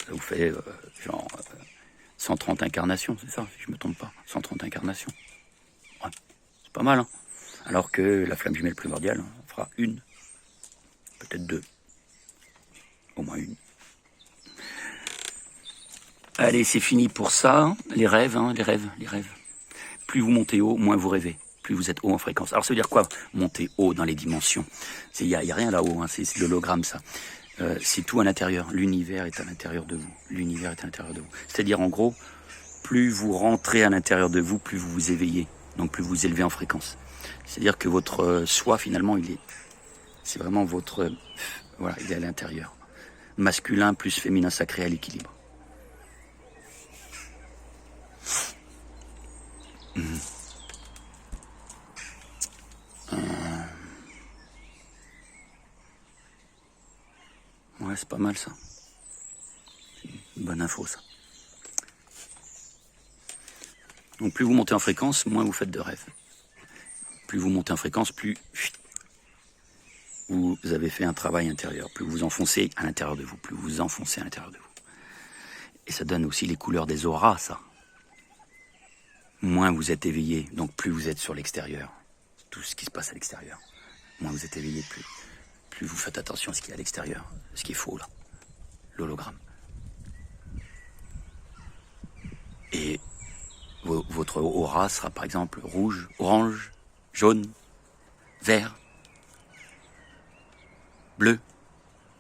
ça vous fait genre 130 incarnations, c'est ça, si je me trompe pas, 130 incarnations. Ouais, c'est pas mal, hein. Alors que la flamme jumelle primordiale fera une, peut-être deux, au moins une. Allez, c'est fini pour ça. Les rêves, hein, les rêves. Plus vous montez haut, moins vous rêvez. Plus vous êtes haut en fréquence. Alors, ça veut dire quoi, monter haut dans les dimensions? Il y a rien là-haut, hein, c'est l'hologramme, ça. C'est tout à l'intérieur. L'univers est à l'intérieur de vous. L'univers est à l'intérieur de vous. C'est-à-dire, en gros, plus vous rentrez à l'intérieur de vous, plus vous vous éveillez. Donc, plus vous élevez en fréquence. C'est-à-dire que votre soi, finalement, c'est vraiment votre... Voilà, il est à l'intérieur. Masculin plus féminin sacré à l'équilibre. Ouais, c'est pas mal ça. Une bonne info ça. Donc plus vous montez en fréquence, moins vous faites de rêves. Plus vous montez en fréquence, plus vous avez fait un travail intérieur. Plus vous enfoncez à l'intérieur de vous. Plus vous enfoncez à l'intérieur de vous. Et ça donne aussi les couleurs des auras, ça. Moins vous êtes éveillé, donc plus vous êtes sur l'extérieur. Tout ce qui se passe à l'extérieur. Moins vous êtes éveillé, plus vous faites attention à ce qui est à l'extérieur. Ce qui est faux, là. L'hologramme. Et votre aura sera par exemple rouge, orange, jaune, vert, bleu,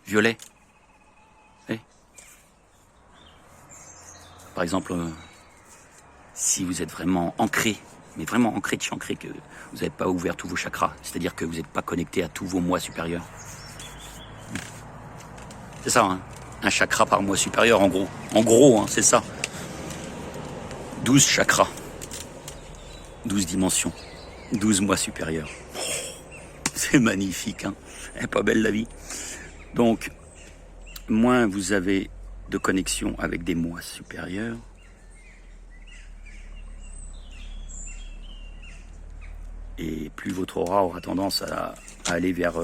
violet. Et par exemple, si vous êtes vraiment ancré, mais vraiment ancré de chez ancré, que vous n'avez pas ouvert tous vos chakras, c'est-à-dire que vous n'êtes pas connecté à tous vos moi supérieurs. C'est ça, hein, un chakra par moi supérieur, en gros. En gros, hein, c'est ça. 12 chakras. 12 dimensions. 12 mois supérieurs. C'est magnifique, hein. Elle est pas belle la vie. Donc, moins vous avez de connexion avec des moi supérieurs, et plus votre aura aura tendance à aller vers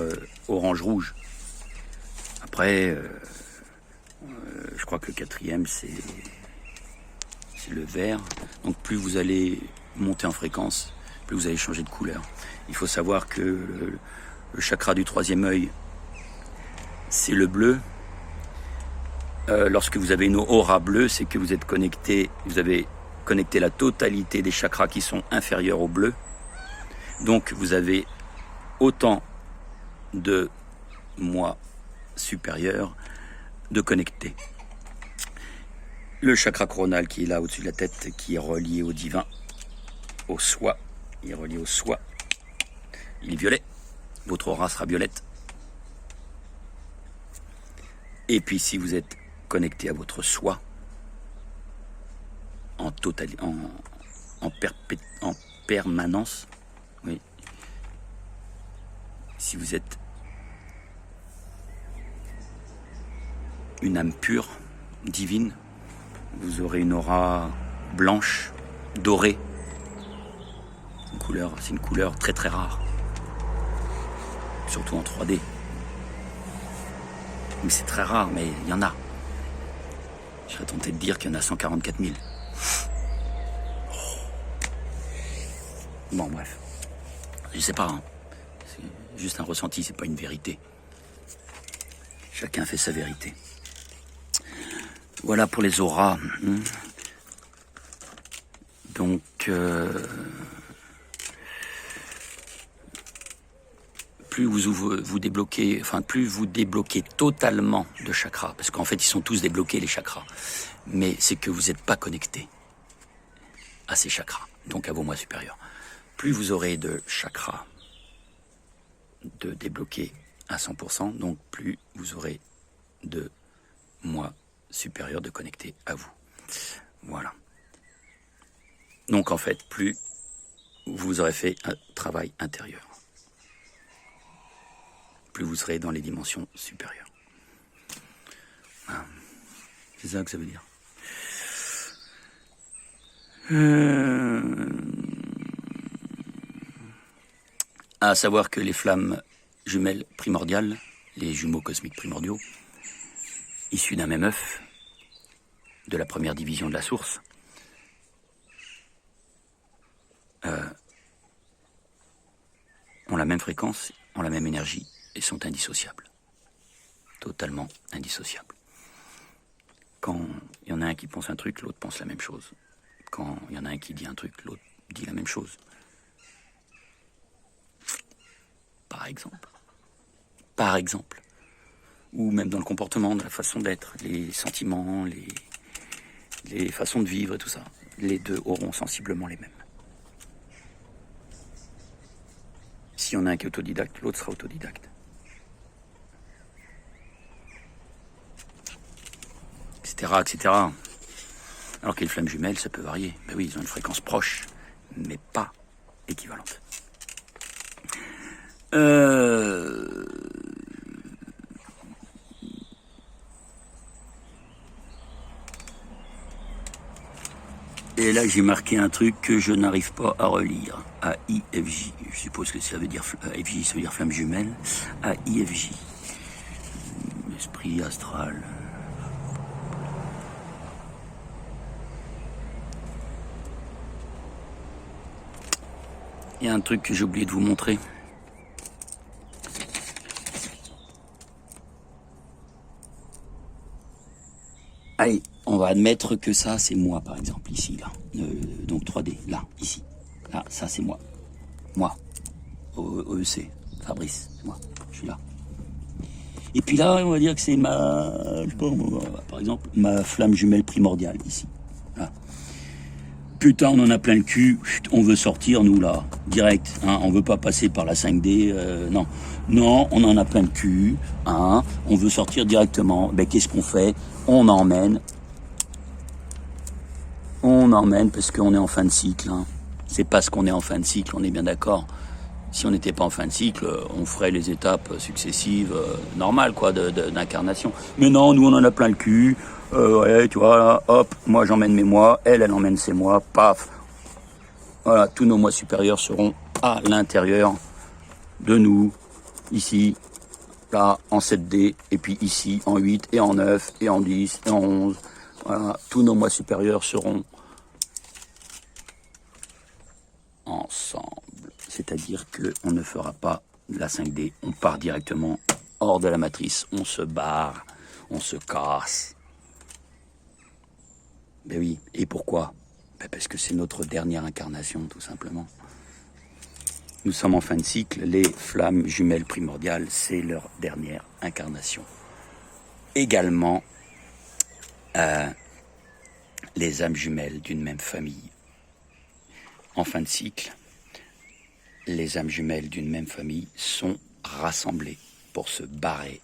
orange-rouge. Après, je crois que le quatrième, c'est le vert. Donc plus vous allez monter en fréquence, plus vous allez changer de couleur. Il faut savoir que le chakra du troisième œil, c'est le bleu. Lorsque vous avez une aura bleue, c'est que vous êtes connecté, vous avez connecté la totalité des chakras qui sont inférieurs au bleu. Donc vous avez autant de moi supérieur de connectés. Le chakra coronal qui est là au-dessus de la tête, qui est relié au divin, au soi, il est relié au soi. Il est violet, votre aura sera violette. Et puis si vous êtes connecté à votre soi, en permanence, oui. Si vous êtes une âme pure, divine, vous aurez une aura blanche, dorée. C'est une couleur très très rare. Surtout en 3D. Mais c'est très rare, mais il y en a. Je serais tenté de dire qu'il y en a 144 000. Bon, bref. Je sais pas. Hein. C'est juste un ressenti, c'est pas une vérité. Chacun fait sa vérité. Voilà pour les auras. Donc, plus vous débloquez, plus vous débloquez totalement de chakras, parce qu'en fait, ils sont tous débloqués, les chakras. Mais c'est que vous n'êtes pas connecté à ces chakras, donc à vos moi supérieurs. Plus vous aurez de chakras de débloquer à 100%, donc plus vous aurez de moi supérieurs de connecter à vous. Voilà. Donc en fait, plus vous aurez fait un travail intérieur, plus vous serez dans les dimensions supérieures. Voilà. C'est ça que ça veut dire. À savoir que les flammes jumelles primordiales, les jumeaux cosmiques primordiaux, issus d'un même œuf, de la première division de la source, ont la même fréquence, ont la même énergie et sont indissociables. Totalement indissociables. Quand il y en a un qui pense un truc, l'autre pense la même chose. Quand il y en a un qui dit un truc, l'autre dit la même chose. Par exemple. Par exemple. Ou même dans le comportement, dans la façon d'être, les sentiments, les façons de vivre et tout ça. Les deux auront sensiblement les mêmes. S'il y en a un qui est autodidacte, l'autre sera autodidacte. Etc., etc. Alors que les flammes jumelles, ça peut varier. Ben oui, ils ont une fréquence proche, mais pas équivalente. Et là, j'ai marqué un truc que je n'arrive pas à relire. AIFJ. Je suppose que ça veut dire AIFJ, ça veut dire flamme jumelle. AIFJ. Esprit astral. Il y a un truc que j'ai oublié de vous montrer. Allez, on va admettre que ça, c'est moi, par exemple, ici, là. Donc 3D, là, ici. Là, ça, c'est moi. Moi. OEC. Fabrice, c'est moi. Je suis là. Et puis là, on va dire que c'est je sais pas, par exemple, ma flamme jumelle primordiale, ici. Là. Putain, on en a plein le cul. On veut sortir, nous, là. Direct. Hein, on veut pas passer par la 5D. Non. Non, on en a plein le cul. Hein, on veut sortir directement. Ben, qu'est-ce qu'on fait? On emmène. On emmène parce qu'on est en fin de cycle. Hein. C'est parce qu'on est en fin de cycle, on est bien d'accord. si on n'était pas en fin de cycle, on ferait les étapes successives normales quoi, d'incarnation. Mais non, nous on en a plein le cul. Ouais, tu vois, là, hop, moi j'emmène mes mois, elle emmène ses mois, paf. Voilà, tous nos mois supérieurs seront à l'intérieur de nous, ici, là, en 7D, et puis ici, en 8, et en 9, et en 10, et en 11. Voilà, tous nos mois supérieurs seront ensemble. C'est-à-dire qu'on ne fera pas la 5D, on part directement hors de la matrice, on se barre, on se casse. Ben oui, et pourquoi? Ben parce que c'est notre dernière incarnation, tout simplement. Nous sommes en fin de cycle, les flammes jumelles primordiales, c'est leur dernière incarnation. Également, les âmes jumelles d'une même famille. En fin de cycle, les âmes jumelles d'une même famille sont rassemblées pour se barrer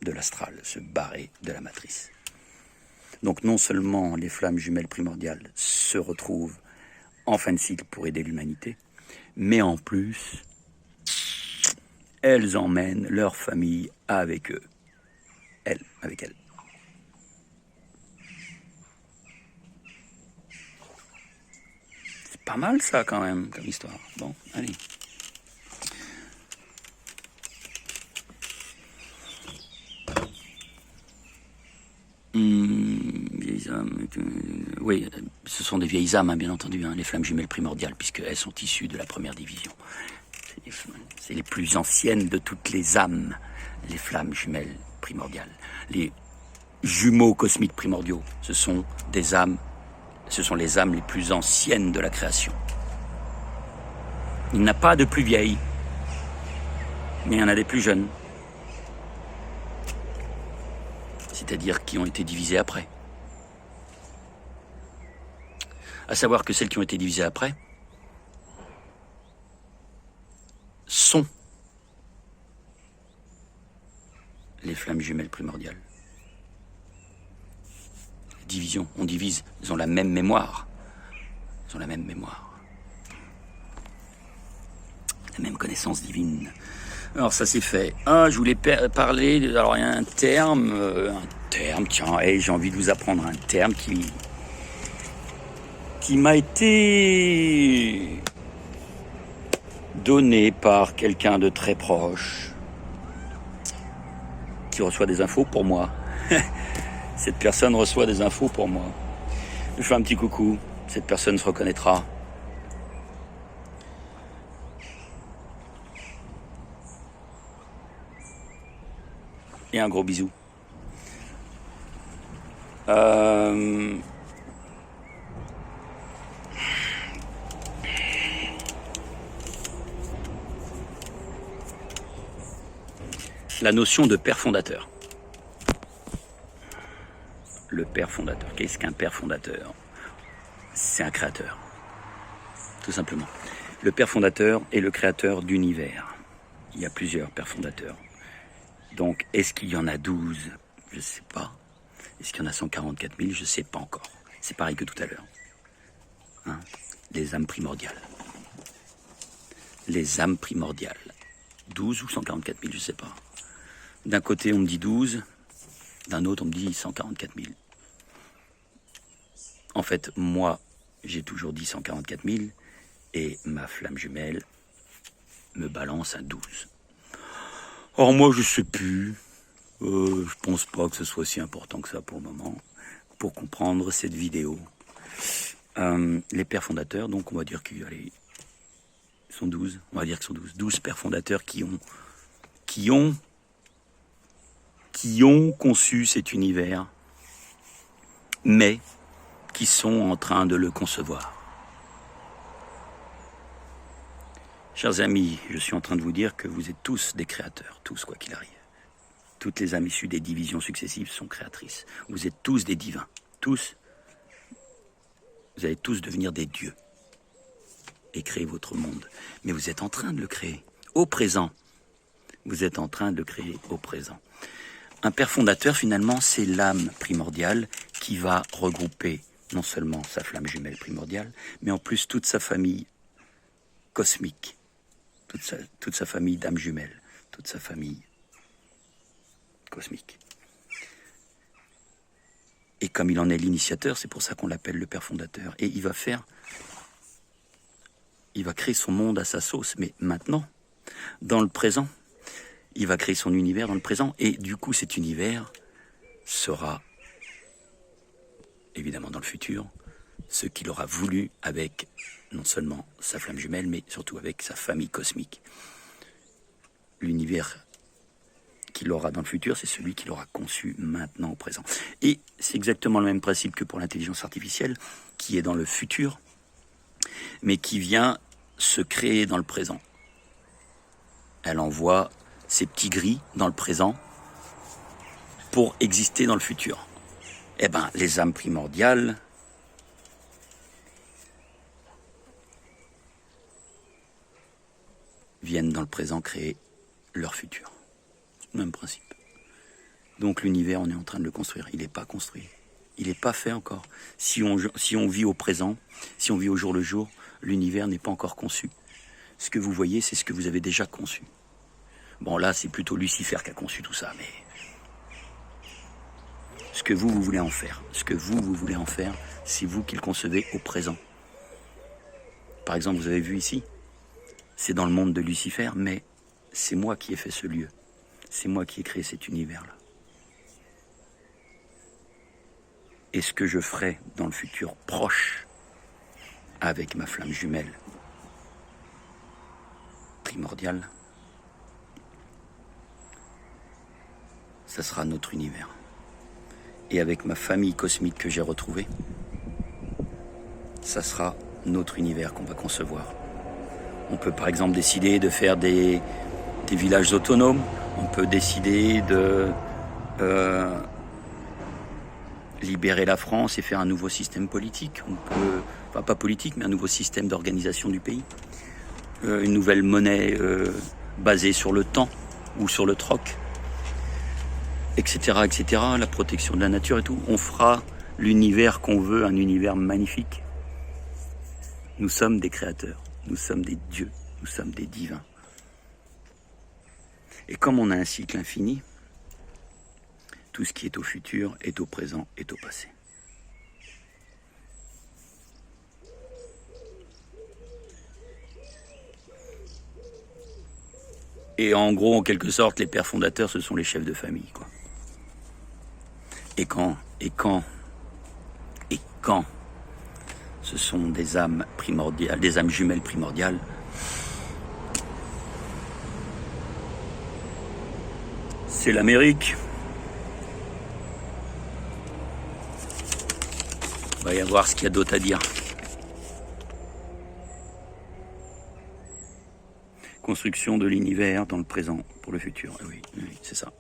de l'astral, se barrer de la matrice. Donc non seulement les flammes jumelles primordiales se retrouvent en fin de cycle pour aider l'humanité, mais en plus, elles emmènent leur famille avec eux. Elles, avec elles. C'est pas mal ça quand même, comme histoire. Bon, allez. Vieilles âmes, oui, ce sont des vieilles âmes, hein, bien entendu, hein, les flammes jumelles primordiales, puisqu'elles sont issues de la première division. C'est les plus anciennes de toutes les âmes, les flammes jumelles primordiales. Les jumeaux cosmiques primordiaux, ce sont les âmes les plus anciennes de la création. Il n'y en a pas de plus vieilles, mais il y en a des plus jeunes. C'est-à-dire qui ont été divisées après. À savoir que celles qui ont été divisées après sont les flammes jumelles primordiales. Division, on divise, ils ont la même mémoire. Ils ont la même mémoire. La même connaissance divine. Alors ça c'est fait. Ah, je voulais parler, alors il y a un terme, tiens, hey, j'ai envie de vous apprendre un terme qui m'a été donné par quelqu'un de très proche, qui reçoit des infos pour moi. Cette personne reçoit des infos pour moi. Je fais un petit coucou, cette personne se reconnaîtra. Et un gros bisou. La notion de père fondateur. Le père fondateur. Qu'est-ce qu'un père fondateur? C'est un créateur, tout simplement. Le père fondateur est le créateur d'univers. Il y a plusieurs pères fondateurs. Donc, est-ce qu'il y en a 12? Je ne sais pas. Est-ce qu'il y en a 144 000? Je ne sais pas encore. C'est pareil que tout à l'heure. Hein? Les âmes primordiales. Les âmes primordiales. 12 ou 144 000, je ne sais pas. D'un côté, on me dit 12. D'un autre, on me dit 144 000. En fait, moi, j'ai toujours dit 144 000. Et ma flamme jumelle me balance à 12. Or, moi, je sais plus. Je pense pas que ce soit si important que ça pour le moment, pour comprendre cette vidéo. Les pères fondateurs, donc on va dire qu'ils sont 12. On va dire qu'ils sont 12. 12 pères fondateurs qui ont conçu cet univers, mais qui sont en train de le concevoir. Chers amis, je suis en train de vous dire que vous êtes tous des créateurs, tous quoi qu'il arrive. Toutes les âmes issues des divisions successives sont créatrices. Vous êtes tous des divins, tous. Vous allez tous devenir des dieux et créer votre monde. Mais vous êtes en train de le créer au présent. Vous êtes en train de le créer au présent. Un père fondateur, finalement, c'est l'âme primordiale qui va regrouper non seulement sa flamme jumelle primordiale, mais en plus toute sa famille cosmique, toute sa famille d'âmes jumelles, toute sa famille cosmique. Et comme il en est l'initiateur, c'est pour ça qu'on l'appelle le Père fondateur. Et il va créer son monde à sa sauce, mais maintenant, dans le présent, il va créer son univers dans le présent, et du coup cet univers sera, évidemment dans le futur, ce qu'il aura voulu avec non seulement sa flamme jumelle, mais surtout avec sa famille cosmique. L'univers qu'il aura dans le futur, c'est celui qu'il aura conçu maintenant au présent. Et c'est exactement le même principe que pour l'intelligence artificielle, qui est dans le futur, mais qui vient se créer dans le présent. Elle envoie ses petits gris dans le présent pour exister dans le futur. Eh bien, les âmes primordiales viennent dans le présent créer leur futur. Même principe. Donc l'univers, on est en train de le construire. Il n'est pas construit. Il n'est pas fait encore. Si on vit au présent, si on vit au jour le jour, l'univers n'est pas encore conçu. Ce que vous voyez, c'est ce que vous avez déjà conçu. Bon, là, c'est plutôt Lucifer qui a conçu tout ça, mais ce que vous voulez en faire, c'est vous qui le concevez au présent. Par exemple, vous avez vu ici, c'est dans le monde de Lucifer, mais c'est moi qui ai fait ce lieu. C'est moi qui ai créé cet univers-là. Et ce que je ferai dans le futur proche avec ma flamme jumelle primordiale, ça sera notre univers. Et avec ma famille cosmique que j'ai retrouvée, ça sera notre univers qu'on va concevoir. On peut par exemple décider de faire des villages autonomes. On peut décider de libérer la France et faire un nouveau système politique. On peut, enfin pas politique, mais un nouveau système d'organisation du pays. Une nouvelle monnaie basée sur le temps ou sur le troc, etc., etc. La protection de la nature et tout. On fera l'univers qu'on veut, un univers magnifique. Nous sommes des créateurs, nous sommes des dieux, nous sommes des divins. Et comme on a un cycle infini, tout ce qui est au futur, est au présent, est au passé. Et en gros, en quelque sorte, les pères fondateurs, ce sont les chefs de famille, quoi. Et quand ce sont des âmes primordiales, des âmes jumelles primordiales, c'est l'Amérique. Il va y avoir ce qu'il y a d'autre à dire. Construction de l'univers dans le présent pour le futur. Oui, c'est ça.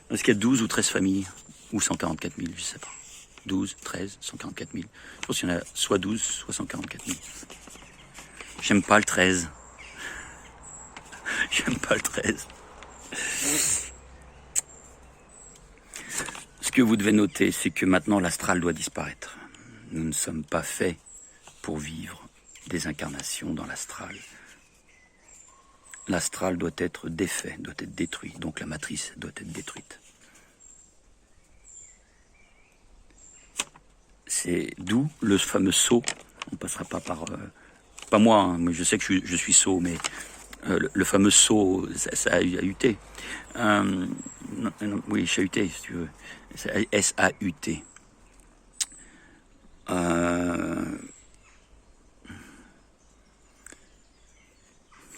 Est-ce qu'il y a 12 ou 13 familles? Ou 144 000, je ne sais pas. 12, 13, 144 000. Je pense qu'il y en a soit 12, soit 144 000. J'aime pas le 13. J'aime pas le 13. Ce que vous devez noter, c'est que maintenant l'astral doit disparaître. Nous ne sommes pas faits pour vivre des incarnations dans l'astral. L'astral doit être défait, doit être détruit, donc la matrice doit être détruite. C'est d'où le fameux sceau. On ne passera pas par... pas moi, hein, mais je sais que je suis sot, mais le fameux sceau, ça a U-T. Oui, chahuté, si tu veux. S-A-U-T. Je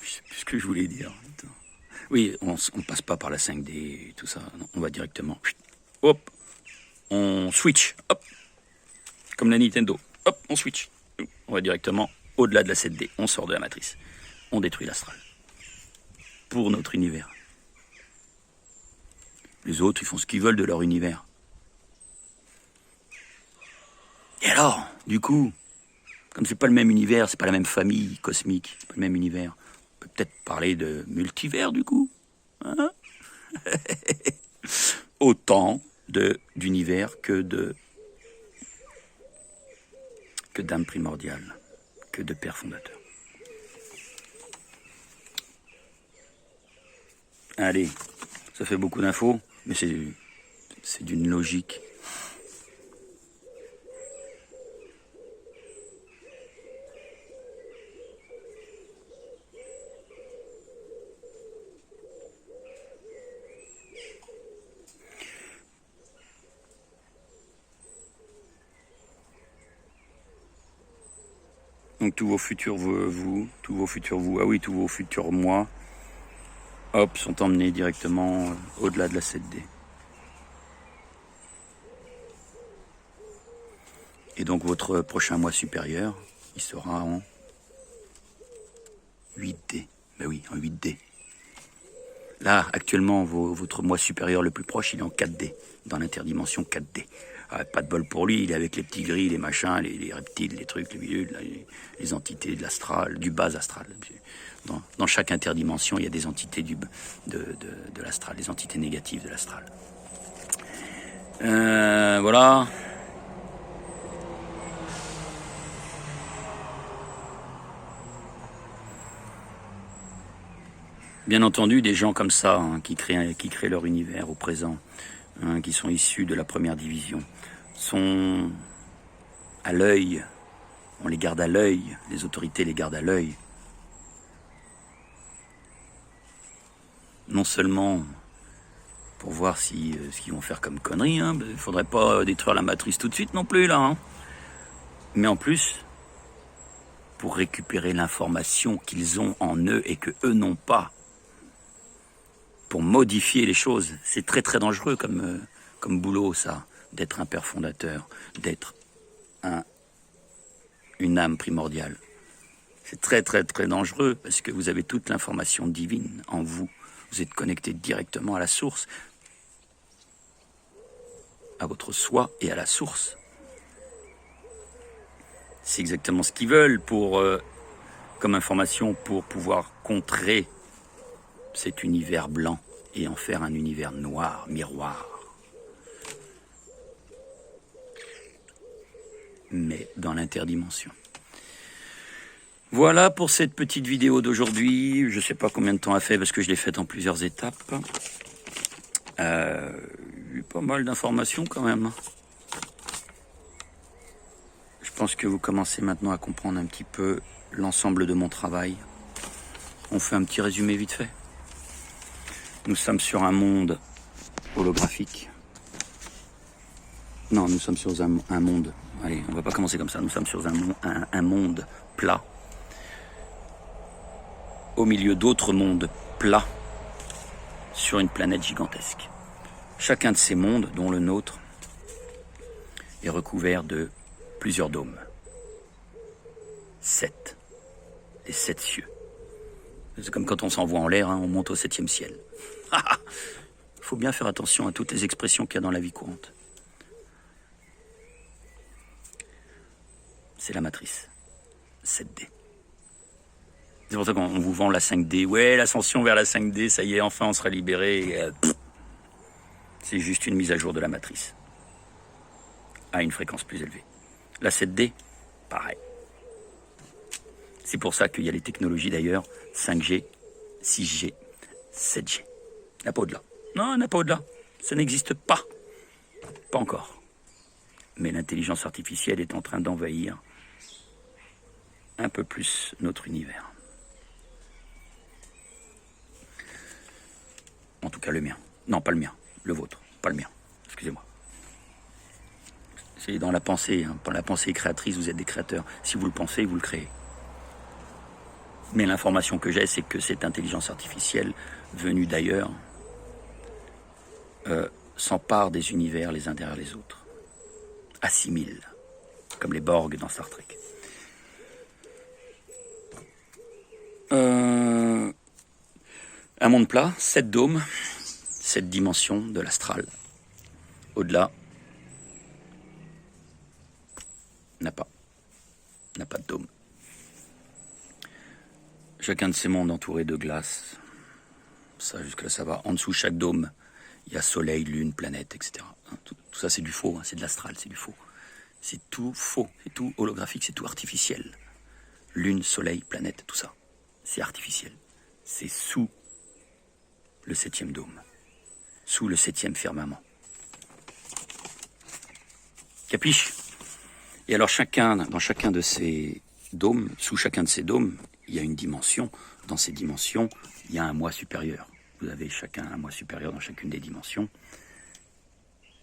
sais plus ce que je voulais dire. Oui, on ne passe pas par la 5D et tout ça. Non, on va directement... Hop, on switch. Hop, comme la Nintendo. Hop, on switch. On va directement au-delà de la 7D. On sort de la matrice. On détruit l'astral. Pour notre univers. Les autres, ils font ce qu'ils veulent de leur univers. Et alors, du coup, comme c'est pas le même univers, c'est pas la même famille cosmique, c'est pas le même univers, on peut peut-être parler de multivers, du coup. Hein? Autant d'univers que d'âme primordiale, que de père fondateur. Allez, ça fait beaucoup d'infos, mais c'est d'une logique. Donc tous vos futurs vous, tous vos futurs vous, ah oui, tous vos futurs moi, hop, sont emmenés directement au-delà de la 7D. Et donc votre prochain moi supérieur, il sera en 8D. Ben oui, en 8D. Là, actuellement, votre moi supérieur le plus proche, il est en 4D, dans l'interdimension 4D. Ah, pas de bol pour lui, il est avec les petits gris, les machins, les reptiles, les trucs, les milieux, les entités de l'astral, du bas astral. Dans chaque interdimension, il y a des entités de l'astral, des entités négatives de l'astral. Voilà. Bien entendu, des gens comme ça, hein, qui créent leur univers au présent, hein, qui sont issus de la première division, sont à l'œil, on les garde à l'œil, les autorités les gardent à l'œil. Non seulement pour voir ce qu'ils vont faire comme conneries, hein, il ne faudrait pas détruire la matrice tout de suite non plus, là, hein, mais en plus, pour récupérer l'information qu'ils ont en eux et que eux n'ont pas, pour modifier les choses. C'est très très dangereux comme boulot, ça, d'être un père fondateur, d'être une âme primordiale. C'est très très très dangereux parce que vous avez toute l'information divine en vous. Vous êtes connecté directement à la source, à votre soi et à la source. C'est exactement ce qu'ils veulent comme information pour pouvoir contrer cet univers blanc et en faire un univers noir, miroir. Mais dans l'interdimension. Voilà pour cette petite vidéo d'aujourd'hui. Je ne sais pas combien de temps a fait parce que je l'ai faite en plusieurs étapes. Eu pas mal d'informations quand même. Je pense que vous commencez maintenant à comprendre un petit peu l'ensemble de mon travail. On fait un petit résumé vite fait. Nous sommes sur un monde holographique. Non, nous sommes sur un monde. Allez, on va pas commencer comme ça. Nous sommes sur un monde plat. Au milieu d'autres mondes plats. Sur une planète gigantesque. Chacun de ces mondes, dont le nôtre, est recouvert de plusieurs dômes. 7. Les 7 cieux. C'est comme quand on s'envoie en l'air, hein, on monte au 7e ciel. Il faut bien faire attention à toutes les expressions qu'il y a dans la vie courante. C'est la matrice. 7D. C'est pour ça qu'on vous vend la 5D. Ouais, l'ascension vers la 5D, ça y est, enfin on sera libéré. C'est juste une mise à jour de la matrice. À une fréquence plus élevée. La 7D, pareil. C'est pour ça qu'il y a les technologies d'ailleurs, 5G, 6G, 7G. Il n'y a pas au-delà. Non, il n'y a pas au-delà. Ça n'existe pas. Pas encore. Mais l'intelligence artificielle est en train d'envahir un peu plus notre univers. En tout cas le mien. Non, pas le mien. Le vôtre. Pas le mien. Excusez-moi. C'est dans la pensée. Hein. Dans la pensée créatrice, vous êtes des créateurs. Si vous le pensez, vous le créez. Mais l'information que j'ai, c'est que cette intelligence artificielle, venue d'ailleurs, s'empare des univers les uns derrière les autres. Assimile. Comme les Borg dans Star Trek. Un monde plat, 7 dômes, 7 dimensions de l'astral. Au-delà, n'a pas de dôme. Chacun de ces mondes entouré de glace. Ça, jusque-là, ça va. En dessous, chaque dôme, il y a soleil, lune, planète, etc. Tout ça, c'est du faux, hein, c'est de l'astral, c'est du faux. C'est tout faux, c'est tout holographique, c'est tout artificiel. Lune, soleil, planète, tout ça, c'est artificiel. C'est sous le 7e dôme, sous le 7e firmament. Capiche? Et alors dans chacun de ces dômes, sous chacun de ces dômes, il y a une dimension. Dans ces dimensions, il y a un moi supérieur. Vous avez chacun un moi supérieur dans chacune des dimensions,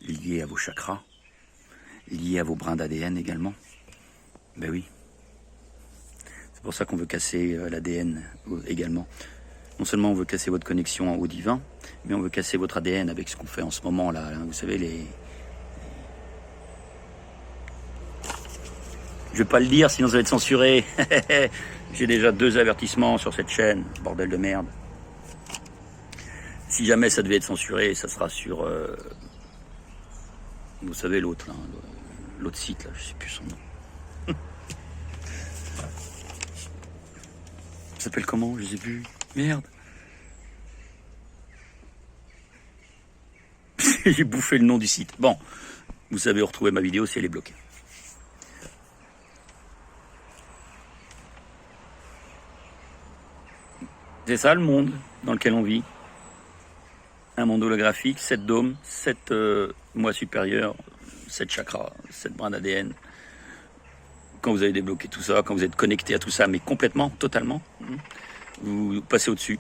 lié à vos chakras, lié à vos brins d'ADN également. Ben oui. C'est pour ça qu'on veut casser l'ADN également. Non seulement on veut casser votre connexion au divin, mais on veut casser votre ADN avec ce qu'on fait en ce moment là. Vous savez, Je vais pas le dire, sinon ça va être censuré. J'ai déjà 2 avertissements sur cette chaîne, bordel de merde. Si jamais ça devait être censuré, ça sera sur... vous savez l'autre, là, l'autre site, là, je sais plus son nom. Ça s'appelle comment? Je sais plus. Merde. J'ai bouffé le nom du site. Bon, vous savez retrouver ma vidéo si elle est bloquée. C'est ça le monde dans lequel on vit. Un monde holographique, 7 dômes, 7 moi supérieurs, 7 chakras, 7 brins d'ADN. Quand vous avez débloqué tout ça, quand vous êtes connecté à tout ça, mais complètement, totalement, vous passez au-dessus.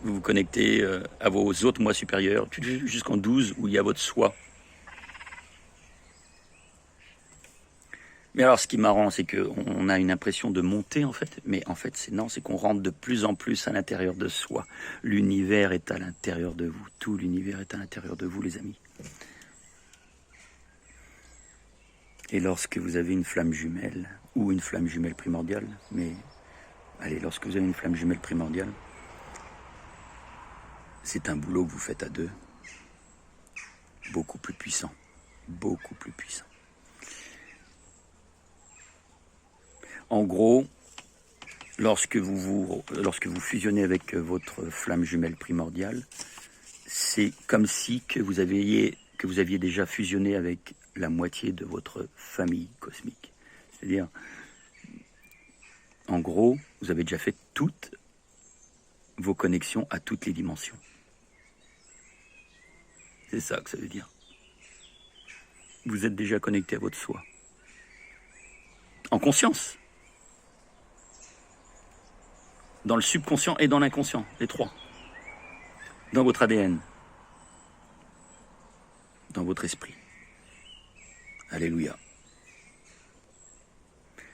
Vous vous connectez à vos autres moi supérieurs, jusqu'en 12, où il y a votre soi. Mais alors, ce qui est marrant, c'est qu'on a une impression de monter, en fait. Mais en fait, c'est qu'on rentre de plus en plus à l'intérieur de soi. L'univers est à l'intérieur de vous. Tout l'univers est à l'intérieur de vous, les amis. Et lorsque vous avez une flamme jumelle, ou une flamme jumelle primordiale, mais allez, lorsque vous avez une flamme jumelle primordiale, c'est un boulot que vous faites à 2, beaucoup plus puissant, beaucoup plus puissant. En gros, lorsque vous fusionnez avec votre flamme jumelle primordiale, c'est comme si que vous aviez déjà fusionné avec la moitié de votre famille cosmique. C'est-à-dire, en gros, vous avez déjà fait toutes vos connexions à toutes les dimensions. C'est ça que ça veut dire. Vous êtes déjà connecté à votre soi. En conscience. Dans le subconscient et dans l'inconscient, les 3. Dans votre ADN. Dans votre esprit. Alléluia.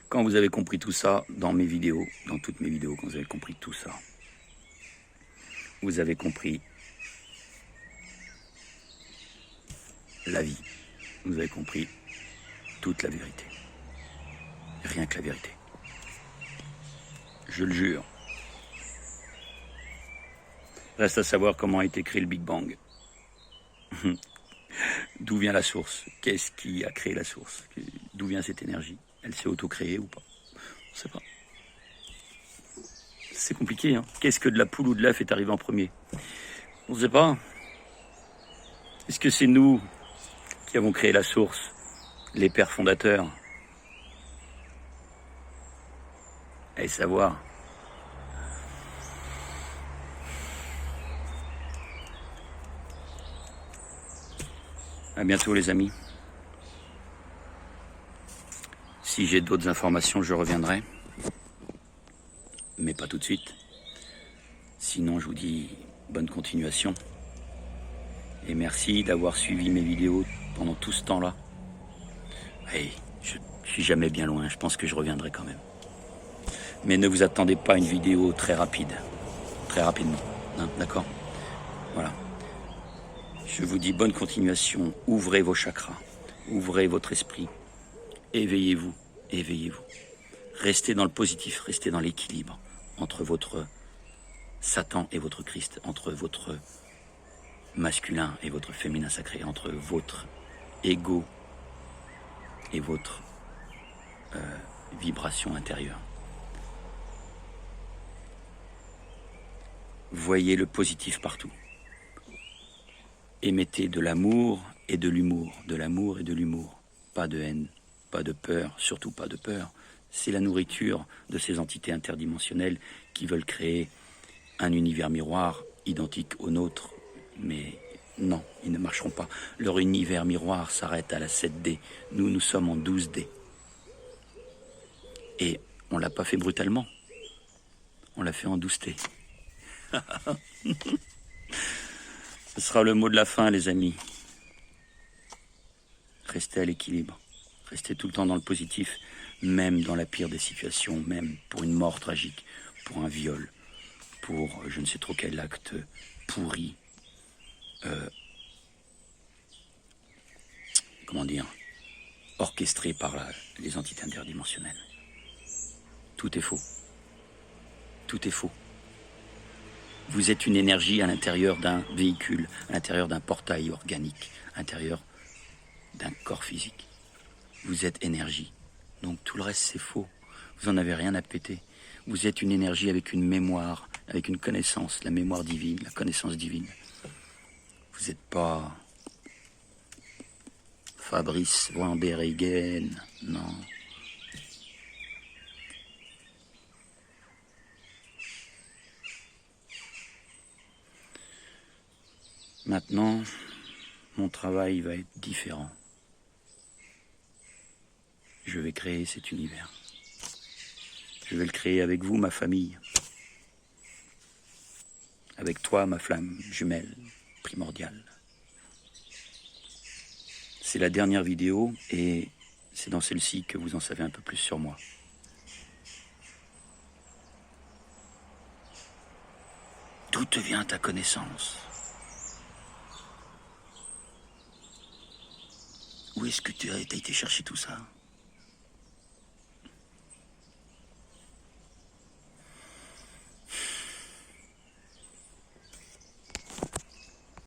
Quand vous avez compris tout ça, dans mes vidéos, dans toutes mes vidéos, quand vous avez compris tout ça, vous avez compris la vie. Vous avez compris toute la vérité. Rien que la vérité. Je le jure. Reste à savoir comment a été créé le Big Bang. D'où vient la source? Qu'est-ce qui a créé la source? D'où vient cette énergie? Elle s'est auto-créée ou pas? On ne sait pas. C'est compliqué, hein. Qu'est-ce que de la poule ou de l'œuf est arrivé en premier? On ne sait pas. Est-ce que c'est nous qui avons créé la source, les pères fondateurs? Allez savoir. À bientôt les amis. Si j'ai d'autres informations, je reviendrai. Mais pas tout de suite. Sinon, je vous dis bonne continuation. Et merci d'avoir suivi mes vidéos pendant tout ce temps-là. Et je suis jamais bien loin, je pense que je reviendrai quand même. Mais ne vous attendez pas à une vidéo très rapide. Très rapidement. Hein, d'accord? Voilà. Je vous dis bonne continuation. Ouvrez vos chakras. Ouvrez votre esprit. Éveillez-vous. Éveillez-vous. Restez dans le positif. Restez dans l'équilibre entre votre Satan et votre Christ. Entre votre masculin et votre féminin sacré. Entre votre ego et votre vibration intérieure. Voyez le positif partout. Émettez de l'amour et de l'humour. De l'amour et de l'humour. Pas de haine, pas de peur, surtout pas de peur. C'est la nourriture de ces entités interdimensionnelles qui veulent créer un univers miroir identiques aux nôtres, mais non, ils ne marcheront pas. Leur univers miroir s'arrête à la 7D. Nous, nous sommes en 12D. Et on ne l'a pas fait brutalement. On l'a fait en 12T. Ce sera le mot de la fin, les amis. Restez à l'équilibre. Restez tout le temps dans le positif, même dans la pire des situations, même pour une mort tragique, pour un viol, pour je ne sais trop quel acte pourri. Comment dire, orchestré par les entités interdimensionnelles. Tout est faux. Tout est faux. Vous êtes une énergie à l'intérieur d'un véhicule, à l'intérieur d'un portail organique, à l'intérieur d'un corps physique. Vous êtes énergie. Donc tout le reste, c'est faux. Vous n'en avez rien à péter. Vous êtes une énergie avec une mémoire, avec une connaissance, la mémoire divine, la connaissance divine. Vous n'êtes pas Fabrice Vanderheygen, non. Maintenant, mon travail va être différent. Je vais créer cet univers. Je vais le créer avec vous, ma famille. Avec toi, ma flamme jumelle primordiale. C'est la dernière vidéo et c'est dans celle-ci que vous en savez un peu plus sur moi. D'où te vient ta connaissance? Où est-ce que tu as été chercher tout ça?